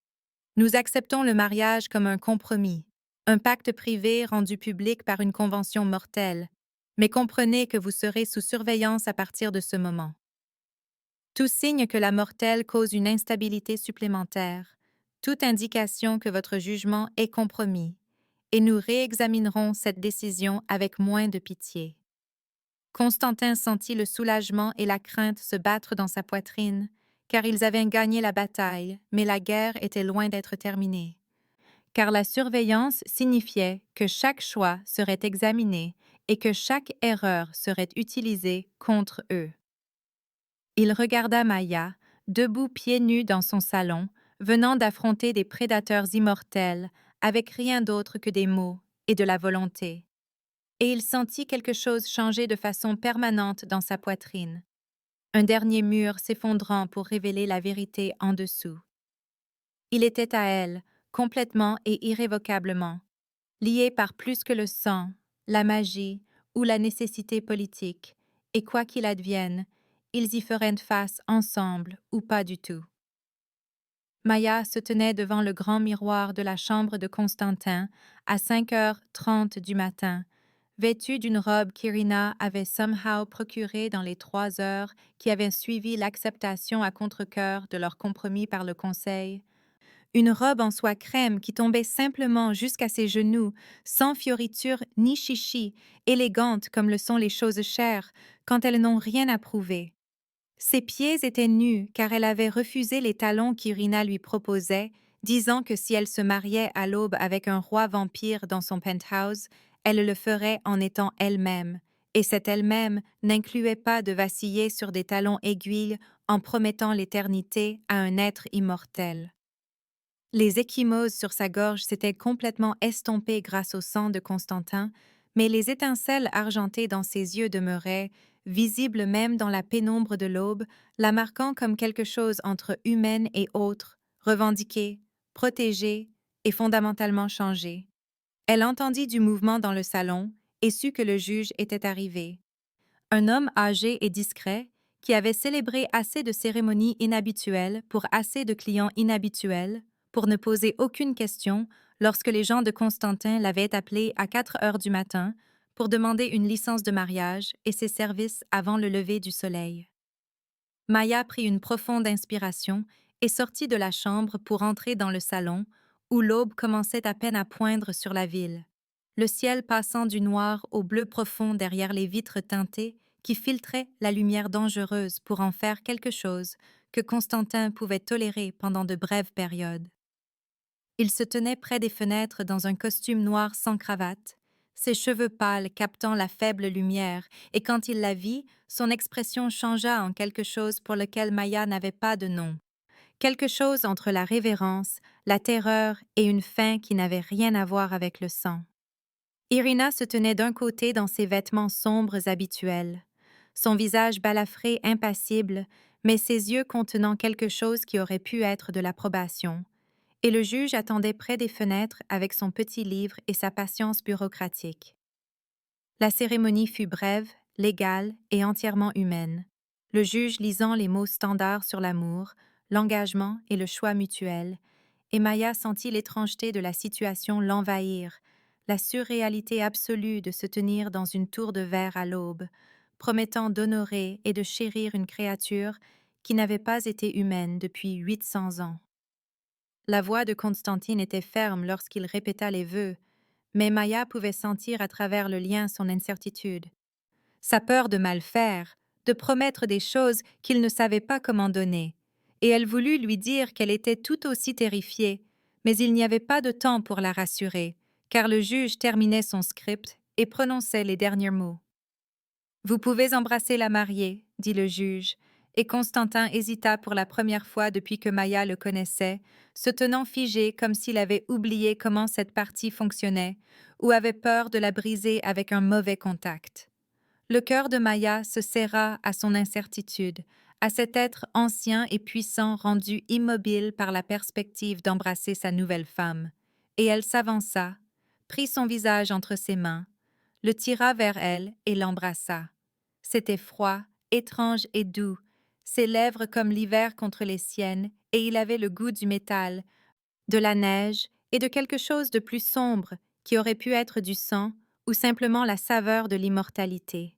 « Nous acceptons le mariage comme un compromis, un pacte privé rendu public par une convention mortelle, mais comprenez que vous serez sous surveillance à partir de ce moment. Tout signe que la mortelle cause une instabilité supplémentaire, toute indication que votre jugement est compromis, et nous réexaminerons cette décision avec moins de pitié. » Constantin sentit le soulagement et la crainte se battre dans sa poitrine, car ils avaient gagné la bataille, mais la guerre était loin d'être terminée. Car la surveillance signifiait que chaque choix serait examiné et que chaque erreur serait utilisée contre eux. Il regarda Maya, debout pieds nus dans son salon, venant d'affronter des prédateurs immortels, avec rien d'autre que des mots et de la volonté. Et il sentit quelque chose changer de façon permanente dans sa poitrine. Un dernier mur s'effondrant pour révéler la vérité en dessous. Il était à elle, complètement et irrévocablement, lié par plus que le sang, la magie ou la nécessité politique, et quoi qu'il advienne, ils y feraient face ensemble ou pas du tout. Maya se tenait devant le grand miroir de la chambre de Constantin à 5h30 du matin, vêtue d'une robe qu'Irina avait somehow procurée dans les 3 heures qui avaient suivi l'acceptation à contre-cœur de leur compromis par le Conseil, une robe en soie crème qui tombait simplement jusqu'à ses genoux, sans fioriture ni chichi, élégante comme le sont les choses chères, quand elles n'ont rien à prouver. Ses pieds étaient nus car elle avait refusé les talons qu'Irina lui proposait, disant que si elle se mariait à l'aube avec un roi vampire dans son penthouse, elle le ferait en étant elle-même, et cette elle-même n'incluait pas de vaciller sur des talons aiguilles en promettant l'éternité à un être immortel. Les ecchymoses sur sa gorge s'étaient complètement estompées grâce au sang de Constantin, mais les étincelles argentées dans ses yeux demeuraient, visibles même dans la pénombre de l'aube, la marquant comme quelque chose entre humaine et autre, revendiquée, protégée et fondamentalement changée. Elle entendit du mouvement dans le salon et sut que le juge était arrivé. Un homme âgé et discret, qui avait célébré assez de cérémonies inhabituelles pour assez de clients inhabituels, pour ne poser aucune question lorsque les gens de Constantin l'avaient appelé à 4 heures du matin pour demander une licence de mariage et ses services avant le lever du soleil. Maya prit une profonde inspiration et sortit de la chambre pour entrer dans le salon, où l'aube commençait à peine à poindre sur la ville, le ciel passant du noir au bleu profond derrière les vitres teintées qui filtraient la lumière dangereuse pour en faire quelque chose que Constantin pouvait tolérer pendant de brèves périodes. Il se tenait près des fenêtres dans un costume noir sans cravate, ses cheveux pâles captant la faible lumière, et quand il la vit, son expression changea en quelque chose pour lequel Maya n'avait pas de nom. Quelque chose entre la révérence, la terreur et une faim qui n'avait rien à voir avec le sang. Irina se tenait d'un côté dans ses vêtements sombres habituels, son visage balafré impassible, mais ses yeux contenant quelque chose qui aurait pu être de l'approbation, et le juge attendait près des fenêtres avec son petit livre et sa patience bureaucratique. La cérémonie fut brève, légale et entièrement humaine, le juge lisant les mots standards sur l'amour, l'engagement et le choix mutuel, et Maya sentit l'étrangeté de la situation l'envahir, la surréalité absolue de se tenir dans une tour de verre à l'aube, promettant d'honorer et de chérir une créature qui n'avait pas été humaine depuis 800 ans. La voix de Constantine était ferme lorsqu'il répéta les vœux, mais Maya pouvait sentir à travers le lien son incertitude. Sa peur de mal faire, de promettre des choses qu'il ne savait pas comment donner, et elle voulut lui dire qu'elle était tout aussi terrifiée, mais il n'y avait pas de temps pour la rassurer, car le juge terminait son script et prononçait les derniers mots. Vous pouvez embrasser la mariée, dit le juge, et Constantin hésita pour la première fois depuis que Maya le connaissait, se tenant figé comme s'il avait oublié comment cette partie fonctionnait, ou avait peur de la briser avec un mauvais contact. Le cœur de Maya se serra à son incertitude, à cet être ancien et puissant rendu immobile par la perspective d'embrasser sa nouvelle femme, et elle s'avança, prit son visage entre ses mains, le tira vers elle et l'embrassa. C'était froid, étrange et doux, ses lèvres comme l'hiver contre les siennes, et il avait le goût du métal, de la neige et de quelque chose de plus sombre qui aurait pu être du sang ou simplement la saveur de l'immortalité.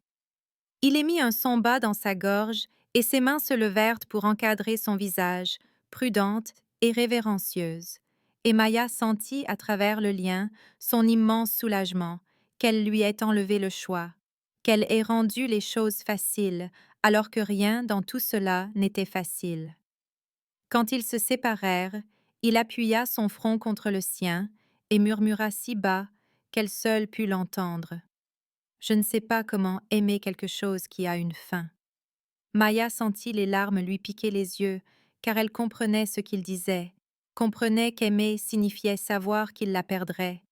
Il émit un son bas dans sa gorge et ses mains se levèrent pour encadrer son visage, prudente et révérencieuse. Et Maya sentit à travers le lien son immense soulagement, qu'elle lui ait enlevé le choix, qu'elle ait rendu les choses faciles, alors que rien dans tout cela n'était facile. Quand ils se séparèrent, il appuya son front contre le sien et murmura si bas qu'elle seule put l'entendre. Je ne sais pas comment aimer quelque chose qui a une fin. Maya sentit les larmes lui piquer les yeux, car elle comprenait ce qu'il disait, comprenait qu'aimer signifiait savoir qu'il la perdrait,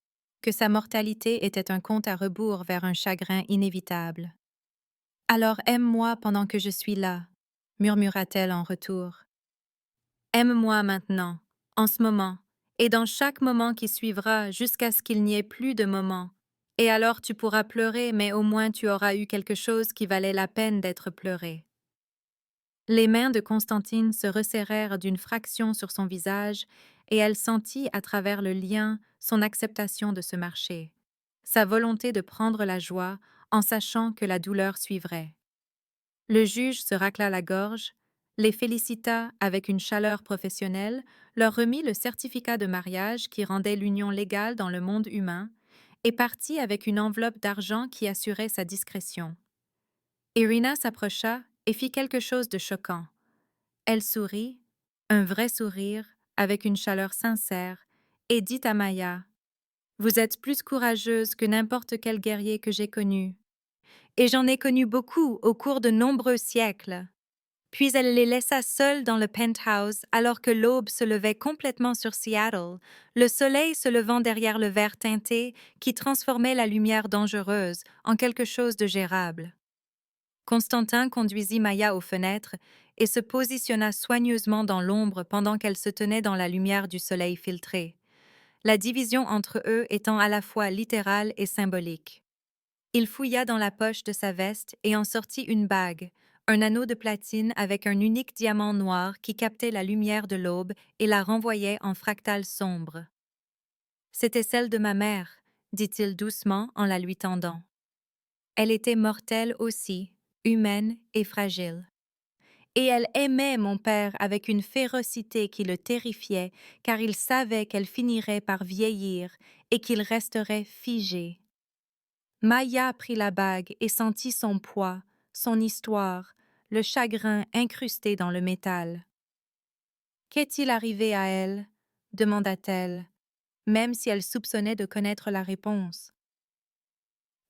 que sa mortalité était un compte à rebours vers un chagrin inévitable. Alors aime-moi pendant que je suis là, murmura-t-elle en retour. Aime-moi maintenant, en ce moment, et dans chaque moment qui suivra jusqu'à ce qu'il n'y ait plus de moment. Et alors tu pourras pleurer, mais au moins tu auras eu quelque chose qui valait la peine d'être pleuré. Les mains de Constantine se resserrèrent d'une fraction sur son visage, et elle sentit à travers le lien son acceptation de ce marché, sa volonté de prendre la joie en sachant que la douleur suivrait. Le juge se racla la gorge, les félicita avec une chaleur professionnelle, leur remit le certificat de mariage qui rendait l'union légale dans le monde humain, et partit avec une enveloppe d'argent qui assurait sa discrétion. Irina s'approcha et fit quelque chose de choquant. Elle sourit, un vrai sourire, avec une chaleur sincère, et dit à Maya: Vous êtes plus courageuse que n'importe quel guerrier que j'ai connu. Et j'en ai connu beaucoup au cours de nombreux siècles. Puis elle les laissa seuls dans le penthouse alors que l'aube se levait complètement sur Seattle, le soleil se levant derrière le verre teinté qui transformait la lumière dangereuse en quelque chose de gérable. Constantin conduisit Maya aux fenêtres et se positionna soigneusement dans l'ombre pendant qu'elle se tenait dans la lumière du soleil filtré, la division entre eux étant à la fois littérale et symbolique. Il fouilla dans la poche de sa veste et en sortit une bague, un anneau de platine avec un unique diamant noir qui captait la lumière de l'aube et la renvoyait en fractale sombre. C'était celle de ma mère, dit-il doucement en la lui tendant. Elle était mortelle aussi, humaine et fragile. Et elle aimait mon père avec une férocité qui le terrifiait, car il savait qu'elle finirait par vieillir et qu'il resterait figé. Maya prit la bague et sentit son poids, son histoire, le chagrin incrusté dans le métal. Qu'est-il arrivé à elle? Demanda-t-elle, même si elle soupçonnait de connaître la réponse.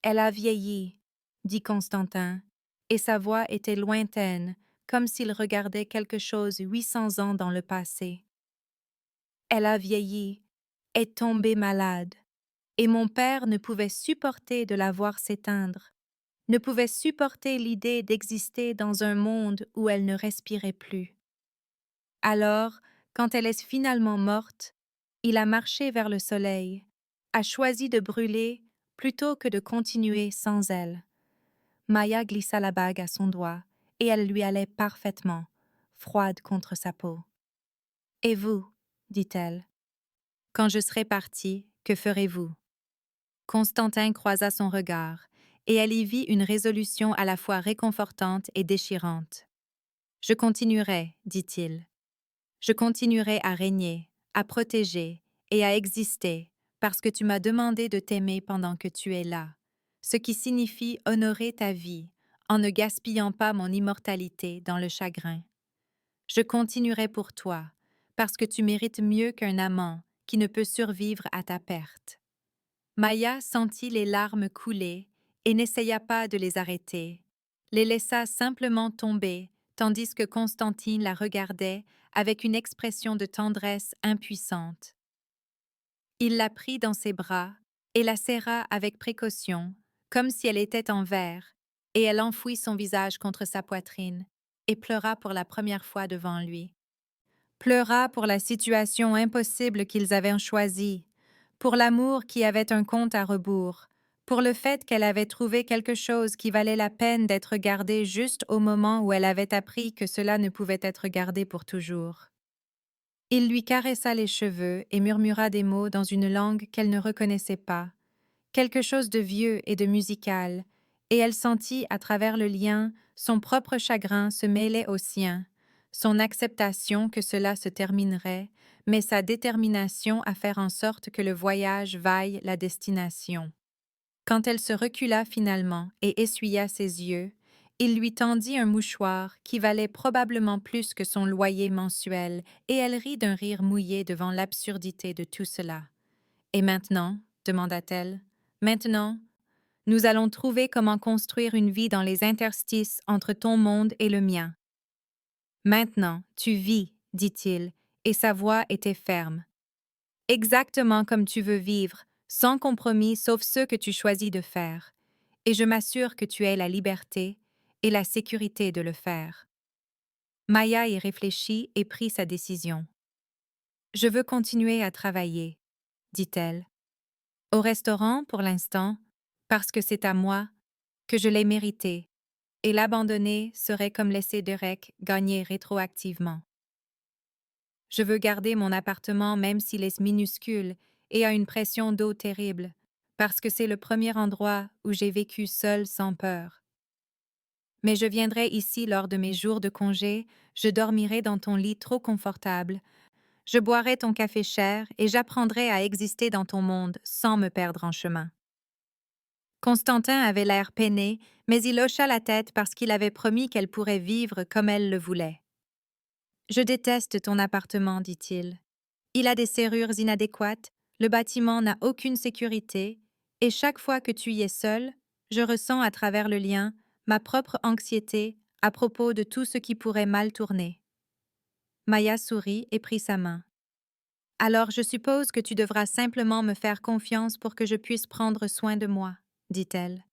Elle a vieilli, dit Constantin, et sa voix était lointaine, comme s'il regardait quelque chose 800 ans dans le passé. Elle a vieilli, est tombée malade, et mon père ne pouvait supporter de la voir s'éteindre, ne pouvait supporter l'idée d'exister dans un monde où elle ne respirait plus. Alors, quand elle est finalement morte, il a marché vers le soleil, a choisi de brûler plutôt que de continuer sans elle. Maya glissa la bague à son doigt, et elle lui allait parfaitement, froide contre sa peau. « Et vous, dit-elle, quand je serai partie, que ferez-vous » Constantin croisa son regard, et elle y vit une résolution à la fois réconfortante et déchirante. « Je continuerai, dit-il. Je continuerai à régner, à protéger et à exister, parce que tu m'as demandé de t'aimer pendant que tu es là, ce qui signifie honorer ta vie, en ne gaspillant pas mon immortalité dans le chagrin. Je continuerai pour toi, parce que tu mérites mieux qu'un amant qui ne peut survivre à ta perte. » Maya sentit les larmes couler et n'essaya pas de les arrêter, les laissa simplement tomber, tandis que Constantine la regardait avec une expression de tendresse impuissante. Il la prit dans ses bras et la serra avec précaution, comme si elle était en verre, et elle enfouit son visage contre sa poitrine et pleura pour la première fois devant lui. Pleura pour la situation impossible qu'ils avaient choisie, pour l'amour qui avait un compte à rebours, pour le fait qu'elle avait trouvé quelque chose qui valait la peine d'être gardé juste au moment où elle avait appris que cela ne pouvait être gardé pour toujours. Il lui caressa les cheveux et murmura des mots dans une langue qu'elle ne reconnaissait pas, quelque chose de vieux et de musical, et elle sentit à travers le lien son propre chagrin se mêler au sien, son acceptation que cela se terminerait, mais sa détermination à faire en sorte que le voyage vaille la destination. Quand elle se recula finalement et essuya ses yeux, il lui tendit un mouchoir qui valait probablement plus que son loyer mensuel, et elle rit d'un rire mouillé devant l'absurdité de tout cela. « Et maintenant » demanda-t-elle. « Maintenant, nous allons trouver comment construire une vie dans les interstices entre ton monde et le mien. » « Maintenant, tu vis, dit-il, et sa voix était ferme. Exactement comme tu veux vivre, sans compromis sauf ceux que tu choisis de faire. Et je m'assure que tu aies la liberté et la sécurité de le faire. » Maya y réfléchit et prit sa décision. « Je veux continuer à travailler, » dit-elle. « Au restaurant, pour l'instant, parce que c'est à moi, que je l'ai mérité, et l'abandonner serait comme laisser Derek gagner rétroactivement. Je veux garder mon appartement même s'il est minuscule et a une pression d'eau terrible, parce que c'est le premier endroit où j'ai vécu seule sans peur. Mais je viendrai ici lors de mes jours de congé, je dormirai dans ton lit trop confortable, je boirai ton café cher et j'apprendrai à exister dans ton monde sans me perdre en chemin. Constantin avait l'air peiné, mais il hocha la tête parce qu'il avait promis qu'elle pourrait vivre comme elle le voulait. Je déteste ton appartement, dit-il. Il a des serrures inadéquates, le bâtiment n'a aucune sécurité, et chaque fois que tu y es seul, je ressens à travers le lien ma propre anxiété à propos de tout ce qui pourrait mal tourner. Maya sourit et prit sa main. Alors je suppose que tu devras simplement me faire confiance pour que je puisse prendre soin de moi, dit-elle.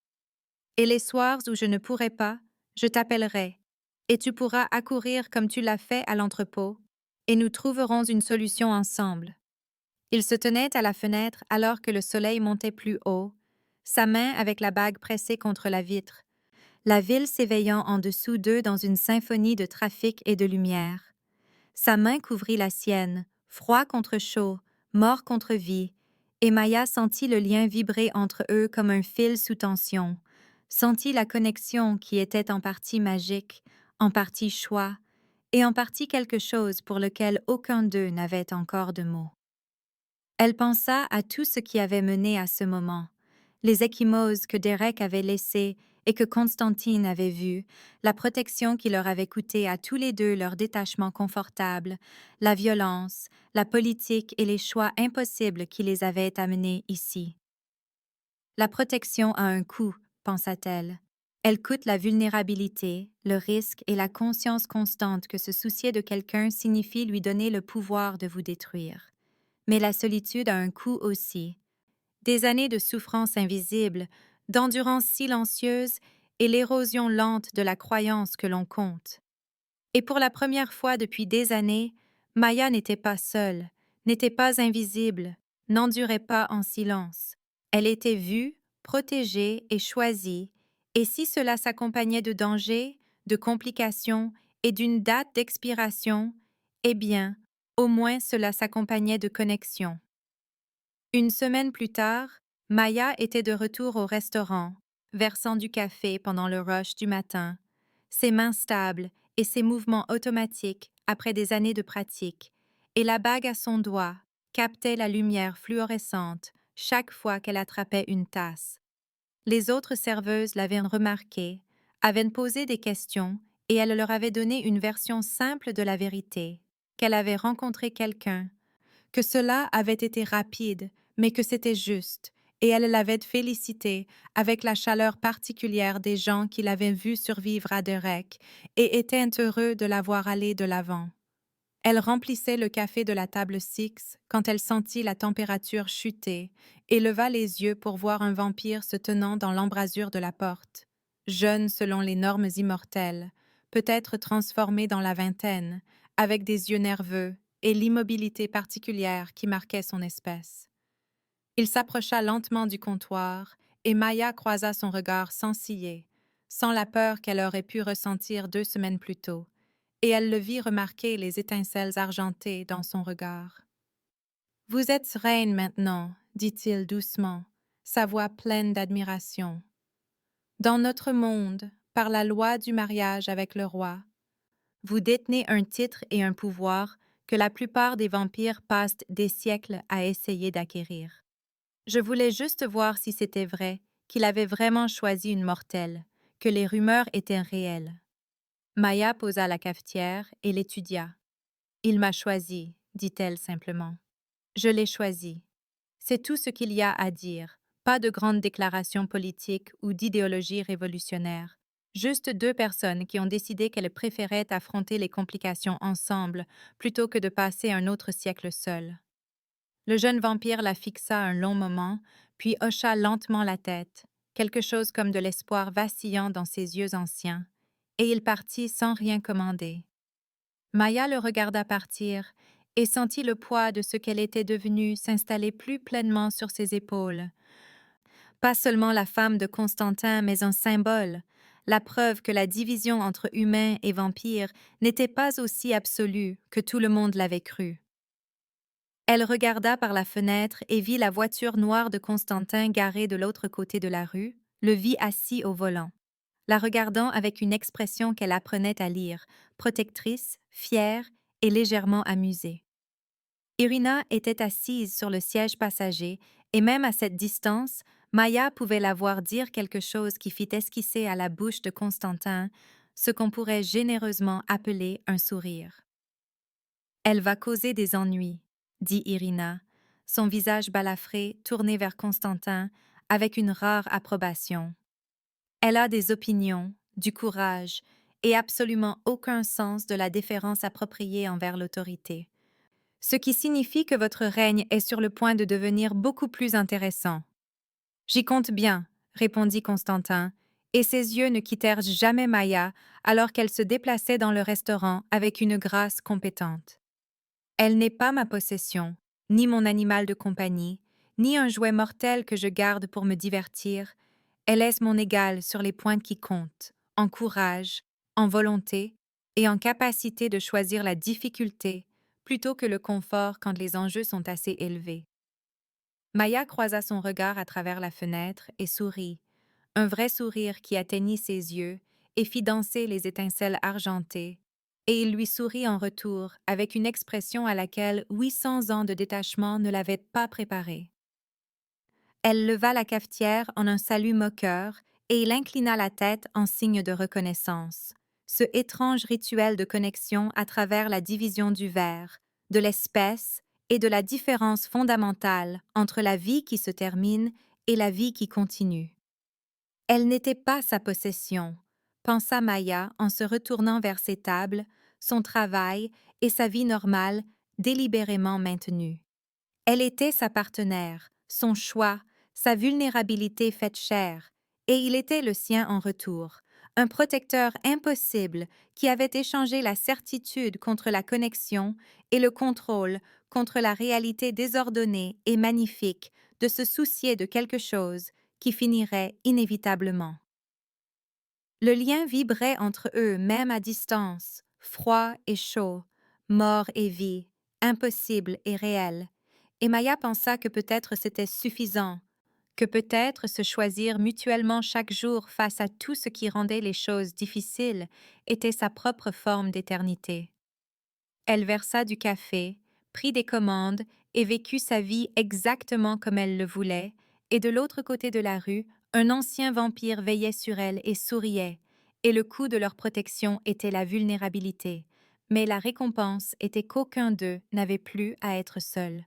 Et les soirs où je ne pourrai pas, je t'appellerai, et tu pourras accourir comme tu l'as fait à l'entrepôt, et nous trouverons une solution ensemble. Il se tenait à la fenêtre alors que le soleil montait plus haut, sa main avec la bague pressée contre la vitre, la ville s'éveillant en dessous d'eux dans une symphonie de trafic et de lumière. Sa main couvrit la sienne, froid contre chaud, mort contre vie, et Maya sentit le lien vibrer entre eux comme un fil sous tension, sentit la connexion qui était en partie magique, en partie choix, et en partie quelque chose pour lequel aucun d'eux n'avait encore de mots. Elle pensa à tout ce qui avait mené à ce moment, les ecchymoses que Derek avait laissées et que Constantine avait vues, la protection qui leur avait coûté à tous les deux leur détachement confortable, la violence, la politique et les choix impossibles qui les avaient amenés ici. La protection a un coût, pensa-t-elle. Elle coûte la vulnérabilité, le risque et la conscience constante que se soucier de quelqu'un signifie lui donner le pouvoir de vous détruire. Mais la solitude a un coût aussi. Des années de souffrance invisible, d'endurance silencieuse et l'érosion lente de la croyance que l'on compte. Et pour la première fois depuis des années, Maya n'était pas seule, n'était pas invisible, n'endurait pas en silence. Elle était vue, protégée et choisie, et si cela s'accompagnait de dangers, de complications et d'une date d'expiration, eh bien, au moins cela s'accompagnait de connexion. Une semaine plus tard, Maya était de retour au restaurant, versant du café pendant le rush du matin, ses mains stables et ses mouvements automatiques après des années de pratique, et la bague à son doigt captait la lumière fluorescente chaque fois qu'elle attrapait une tasse. Les autres serveuses l'avaient remarqué, avaient posé des questions et elle leur avait donné une version simple de la vérité, qu'elle avait rencontré quelqu'un, que cela avait été rapide, mais que c'était juste, et elle l'avait félicité avec la chaleur particulière des gens qui l'avaient vu survivre à Derek et étaient heureux de la voir aller de l'avant. Elle remplissait le café de la table Six quand elle sentit la température chuter et leva les yeux pour voir un vampire se tenant dans l'embrasure de la porte. Jeune selon les normes immortelles, peut-être transformé dans la vingtaine, avec des yeux nerveux et l'immobilité particulière qui marquait son espèce. Il s'approcha lentement du comptoir et Maya croisa son regard sans ciller, sans la peur qu'elle aurait pu ressentir 2 semaines plus tôt, et elle le vit remarquer les étincelles argentées dans son regard. « Vous êtes reine maintenant, dit-il doucement, sa voix pleine d'admiration. Dans notre monde, par la loi du mariage avec le roi, vous détenez un titre et un pouvoir que la plupart des vampires passent des siècles à essayer d'acquérir. Je voulais juste voir si c'était vrai, qu'il avait vraiment choisi une mortelle, que les rumeurs étaient réelles. » Maya posa la cafetière et l'étudia. « Il m'a choisi, dit-elle simplement. Je l'ai choisi. C'est tout ce qu'il y a à dire, pas de grandes déclarations politiques ou d'idéologie révolutionnaire. Juste 2 personnes qui ont décidé qu'elles préféraient affronter les complications ensemble plutôt que de passer un autre siècle seules. » Le jeune vampire la fixa un long moment, puis hocha lentement la tête, quelque chose comme de l'espoir vacillant dans ses yeux anciens, et il partit sans rien commander. Maya le regarda partir et sentit le poids de ce qu'elle était devenue s'installer plus pleinement sur ses épaules. Pas seulement la femme de Constantin, mais un symbole, la preuve que la division entre humains et vampires n'était pas aussi absolue que tout le monde l'avait cru. Elle regarda par la fenêtre et vit la voiture noire de Constantin garée de l'autre côté de la rue, le vit assis au volant. la regardant avec une expression qu'elle apprenait à lire, protectrice, fière et légèrement amusée. Irina était assise sur le siège passager, et même à cette distance, Maya pouvait la voir dire quelque chose qui fit esquisser à la bouche de Constantin ce qu'on pourrait généreusement appeler un sourire. Elle va causer des ennuis, dit Irina, son visage balafré tourné vers Constantin avec une rare approbation. Elle a des opinions, du courage et absolument aucun sens de la déférence appropriée envers l'autorité. Ce qui signifie que votre règne est sur le point de devenir beaucoup plus intéressant. J'y compte bien, répondit Constantin, et ses yeux ne quittèrent jamais Maya alors qu'elle se déplaçait dans le restaurant avec une grâce compétente. Elle n'est pas ma possession, ni mon animal de compagnie, ni un jouet mortel que je garde pour me divertir. Elle est mon égale sur les points qui comptent, en courage, en volonté et en capacité de choisir la difficulté plutôt que le confort quand les enjeux sont assez élevés. Maya croisa son regard à travers la fenêtre et sourit, un vrai sourire qui atteignit ses yeux et fit danser les étincelles argentées, et il lui sourit en retour avec une expression à laquelle 800 ans de détachement ne l'avaient pas préparé. Elle leva la cafetière en un salut moqueur et il inclina la tête en signe de reconnaissance. Ce étrange rituel de connexion à travers la division du verre, de l'espèce et de la différence fondamentale entre la vie qui se termine et la vie qui continue. Elle n'était pas sa possession, pensa Maya en se retournant vers ses tables, son travail et sa vie normale délibérément maintenus. Elle était sa partenaire, son choix, sa vulnérabilité faite chair, et il était le sien en retour, un protecteur impossible qui avait échangé la certitude contre la connexion et le contrôle contre la réalité désordonnée et magnifique de se soucier de quelque chose qui finirait inévitablement. Le lien vibrait entre eux même à distance, froid et chaud, mort et vie, impossible et réel, et Maya pensa que peut-être c'était suffisant, que peut-être se choisir mutuellement chaque jour face à tout ce qui rendait les choses difficiles était sa propre forme d'éternité. Elle versa du café, prit des commandes et vécut sa vie exactement comme elle le voulait, et de l'autre côté de la rue, un ancien vampire veillait sur elle et souriait, et le coût de leur protection était la vulnérabilité, mais la récompense était qu'aucun d'eux n'avait plus à être seul.